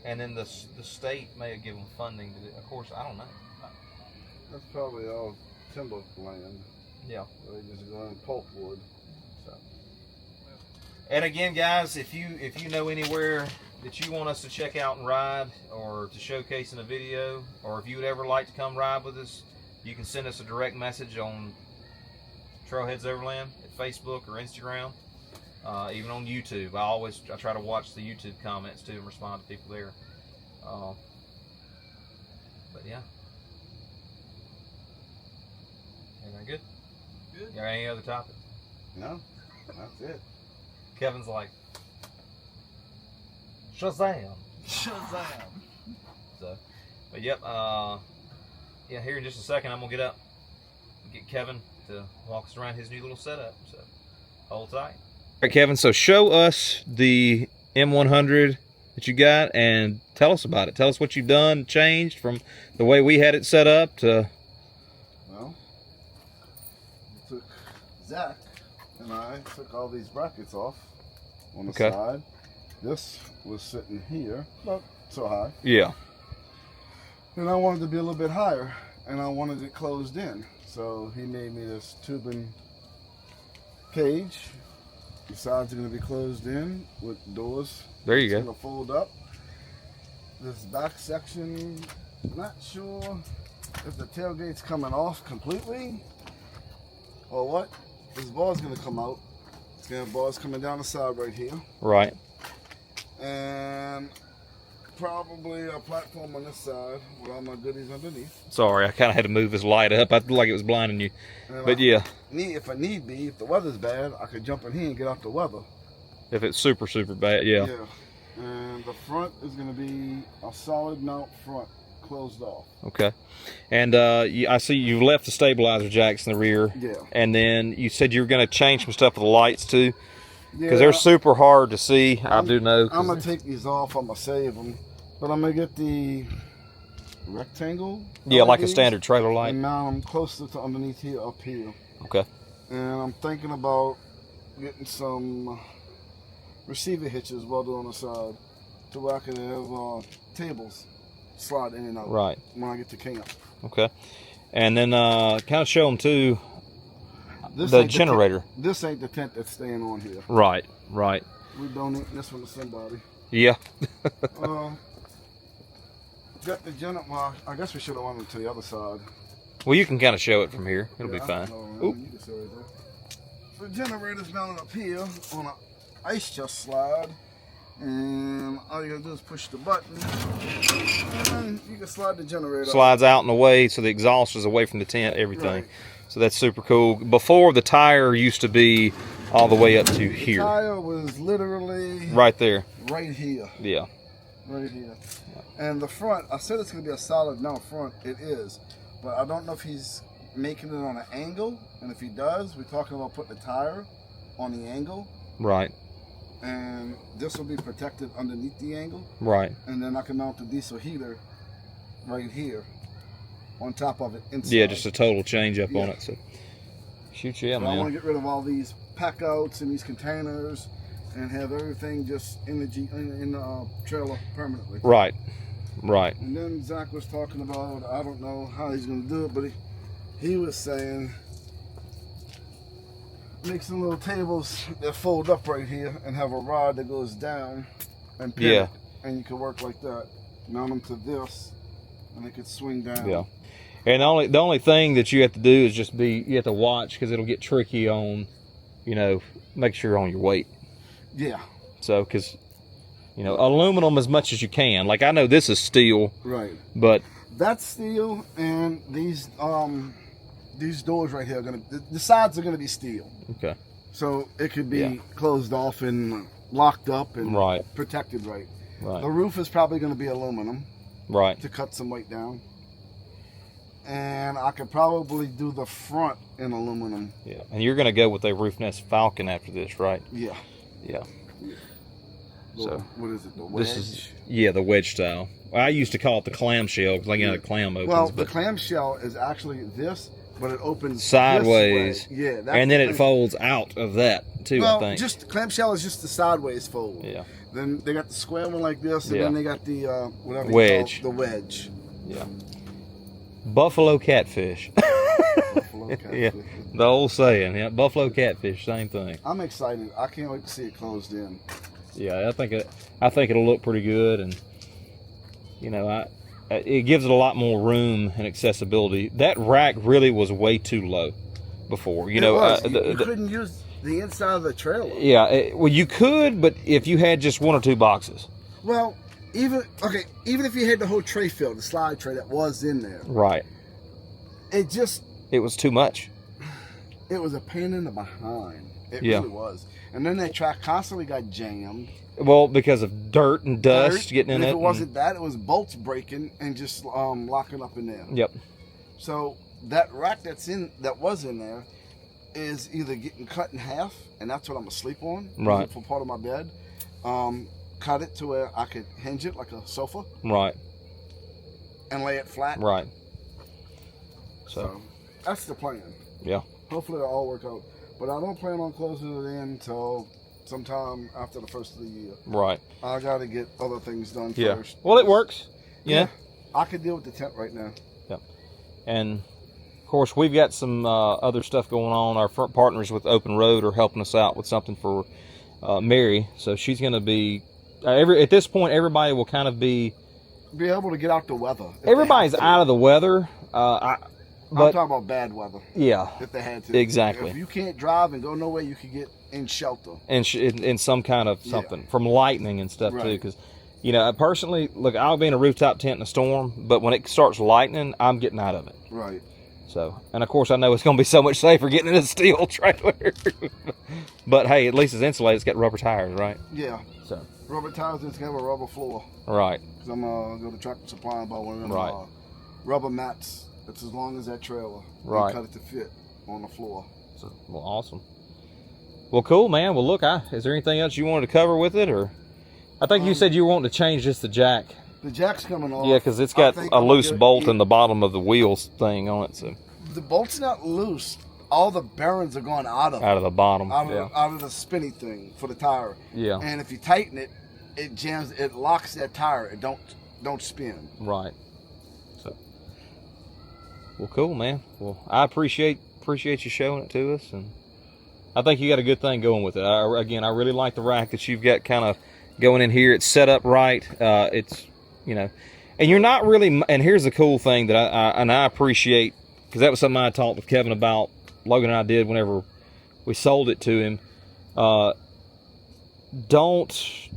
And then the state may have given funding to do. Of course, I don't know. That's probably all timber land. Yeah. They just go in pulpwood. So. And again, guys, if you know anywhere that you want us to check out and ride, or to showcase in a video, or if you would ever like to come ride with us, you can send us a direct message on Trailheads Overland at Facebook or Instagram, even on YouTube. I try to watch the YouTube comments too and respond to people there. But yeah. Everything good? Good. You got any other topic? No, that's it. Kevin's like, Shazam. Shazam. So, but yep, yeah, here in just a second, I'm gonna get up and get Kevin to walk us around his new little setup. So, hold tight. All right, Kevin. So, show us the M100 that you got and tell us about it. Tell us what you've done, changed from the way we had it set up to. Well, we took Zach and I took all these brackets off on the side. This was sitting here, not so high. Yeah. And I wanted to be a little bit higher, and I wanted it closed in. So he made me this tubing cage. The sides are going to be closed in with doors. There you It's go. going to fold up. This back section, not sure if the tailgate's coming off completely or what. This bar's going to come out. It's going to have bars coming down the side right here. Right. And probably a platform on this side with all my goodies underneath. Sorry, I kind of had to move this light up. I feel like it was blinding you. And But yeah, if I need be, if the weather's bad, I could jump in here and get out the weather. if it's super bad, yeah. And the front is going to be a solid mount front, closed off. Okay. And I see you left the stabilizer jacks in the rear. Yeah. And then you said you were going to change some stuff with the lights too, because Yeah, they're super hard to see. I do know. I'm going to take these off. I'm going to save them. But I'm going to get the rectangle. Yeah, like a LEDs standard trailer light. And mount them closer to underneath here, up here. Okay. And I'm thinking about getting some receiver hitches welded on the side to where I can have tables slide in and out. Right. When I get to camp. Okay. And then kind of show them too This the ain't generator. This ain't the tent that's staying on here. Right. Right. We donating this one to somebody. Yeah. got the generator. Well, I guess we should have went to the other side. Well, you can kind of show it from here. It'll be fine. You can see right there. So the generator's mounted up here on an ice chest slide. And all you gotta do is push the button. And you can slide the generator Slides out and away, so the exhaust is away from the tent, everything. Right. So that's super cool. Before, the tire used to be all the way up to here. The tire was literally Right there. right here. Yeah. Right here. And the front, I said it's going to be a solid now front. It is. But I don't know if he's making it on an angle. And if he does, we're talking about putting the tire on the angle. Right. And this will be protected underneath the angle. Right. And then I can mount the diesel heater right here on top of it inside. Yeah, just a total change up on Yeah. it. So, shoot, yeah, So I want to man. get rid of all these pack outs and these containers and have everything just in the trailer permanently. Right. Right. And then Zach was talking about, I don't know how he's going to do it, but he was saying make some little tables that fold up right here and have a rod that goes down and pin Yeah. it. And you can work like that. Mount them to this and it could swing down. Yeah. And the only thing that you have to do is just you have to watch, because it'll get tricky on, make sure you're on your weight. Yeah. So, because, aluminum as much as you can. Like, I know this is steel, Right. but That's steel, and these doors right here are the sides are gonna be steel. okay. So it could be Yeah. closed off and locked up and Right. protected right. The Right. roof is probably gonna be aluminum Right. to cut some weight down. And I could probably do the front in aluminum. Yeah. And you're going to go with a roof nest Falcon after this, right? Yeah. Yeah. So, what is it? The wedge? this is, the wedge style. I used to call it the clamshell, because the clam opens. Well, the but, clamshell is actually this, but it opens Sideways. This way. Yeah. That's and then the it thing. folds out of that, too, Well, I think. just clamshell is just the sideways fold. Yeah. Then they got the square one like this, and Yeah. then they got the whatever you Wedge. call it, the wedge. Yeah. Buffalo catfish. Buffalo catfish. Yeah. The old saying, yeah. Buffalo catfish, same thing. I'm excited. I can't wait to see it closed in. Yeah, I think it'll look pretty good, and it gives it a lot more room and accessibility. That rack really was way too low before. It was. You couldn't use the inside of the trailer. Yeah, well, you could, but if you had just one or two boxes. Well, even if you had the whole tray filled, the slide tray that was in there, Right. it was too much. was a pain in the behind. It Yeah. really was. And then that track constantly got jammed. Well, because of dirt and dust getting in and it. if it wasn't that, it was bolts breaking and just locking up in there. Yep. So that rack that was in there is either getting cut in half, and that's what I'm asleep on. Right. For part of my bed. Cut it to where I could hinge it like a sofa Right. and lay it flat. Right. So that's the plan. Yeah. Hopefully it'll all work out. But I don't plan on closing it in until sometime after the first of the year. Right. I got to get other things done Yeah. first. Well, it works. Yeah. I could deal with the tent right now. And of course, we've got some other stuff going on. Our partners with Open Road are helping us out with something for Mary. So she's going to be at this point. Everybody will kind of be able to get out the weather. Everybody's out of the weather. I'm But talking about bad weather. yeah, If they had to. exactly. If you can't drive and go nowhere, you could get in shelter. And in some kind of something from lightning and stuff too. Right. Because personally, look, I'll be in a rooftop tent in a storm, but when it starts lightning, I'm getting out of it. Right. So, and of course, I know it's going to be so much safer getting in a steel trailer. But hey, at least it's insulated. It's got rubber tires, right? Yeah. So, Rubber tires, it's got a rubber floor. right, Because I'm going to go to Tractor Supply and buy one of them Right. rubber mats. It's as long as that trailer. Right. And cut it to fit on the floor. so, well, awesome. Well, cool, man. Well, look, is there anything else you wanted to cover with it, or I think you said you were wanting to change just the jack. The jack's coming off. Yeah, because it's I got think a I'm loose gonna bolt get- in the bottom of the wheels thing on it, so The bolt's not loose. All the bearings are going out of it. out of the bottom. Out Yeah, of the spinny thing for the tire. yeah, And if you tighten it, it jams. It locks that tire. It don't spin. right. So, well, cool, man. Well, I appreciate you showing it to us, and I think you got a good thing going with it. I really like the rack that you've got kind of going in here. It's set up right. It's and And you're not really, and here's the cool thing that I appreciate, because that was something I talked with Kevin about, Logan and I did whenever we sold it to him. Don't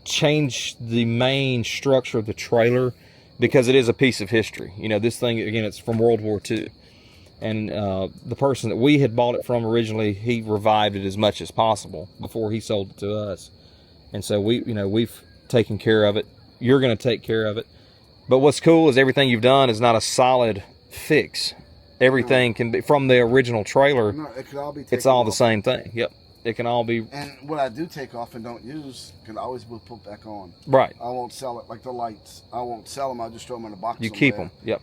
change the main structure of the trailer, because it is a piece of history. You know, this thing, again, it's from World War II. And the person that we had bought it from originally, he revived it as much as possible before he sold it to us. And so we've taken care of it. You're going to take care of it. But what's cool is everything you've done is not a solid fix. Everything can be from the original trailer. No, it could all be taken it's all off. the same thing. Yep. It can all be. And what I do take off and don't use can always be put back on. Right. I won't sell it, like the lights. I won't sell them. I'll just throw them in a box. You keep them. Yep.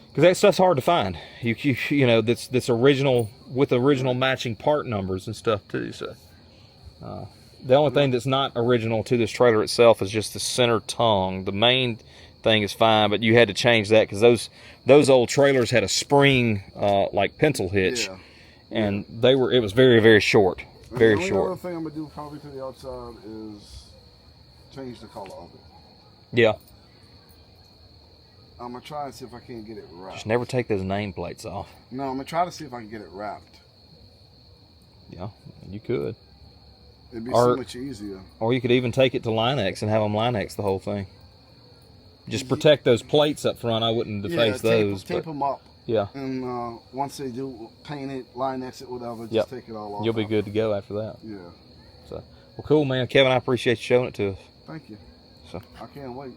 Because that stuff's hard to find. You know, that's original, with original matching part numbers and stuff too. So the only thing that's not original to this trailer itself is just the center tongue. The main thing is fine, but you had to change that because those old trailers had a spring like pencil hitch. Yeah. And it was very, very short. Very short. short. The other thing I'm going to do probably to the outside is change the color of it. Yeah. I'm going to try and see if I can get it wrapped. Just never take those nameplates off. No, I'm going to try to see if I can get it wrapped. Yeah, you could. It'd be so much easier. Or you could even take it to Line-X and have them Line-X the whole thing. Just protect those plates up front. I wouldn't deface those. Tape them up. Yeah. And once they do paint it, Line-X it, whatever, just take it all off. You'll be good to go after that. Yeah. So, well, cool, man. Kevin, I appreciate you showing it to us. Thank you. So I can't wait.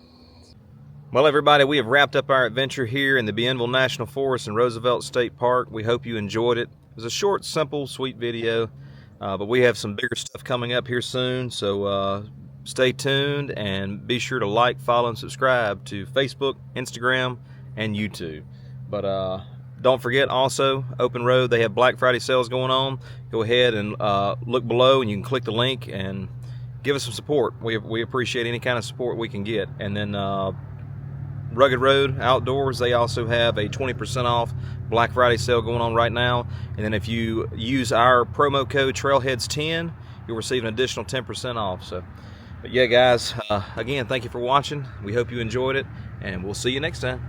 Well, everybody, we have wrapped up our adventure here in the Bienville National Forest in Roosevelt State Park. We hope you enjoyed it. It was a short, simple, sweet video, but we have some bigger stuff coming up here soon, so stay tuned and be sure to like, follow, and subscribe to Facebook, Instagram, and YouTube. But don't forget, also, Open Road, they have Black Friday sales going on. Go ahead and look below, and you can click the link and give us some support. We appreciate any kind of support we can get. And then Rugged Road Outdoors, they also have a 20% off Black Friday sale going on right now. And then if you use our promo code Trailheads10, you'll receive an additional 10% off. So, but yeah, guys, again, thank you for watching. We hope you enjoyed it, and we'll see you next time.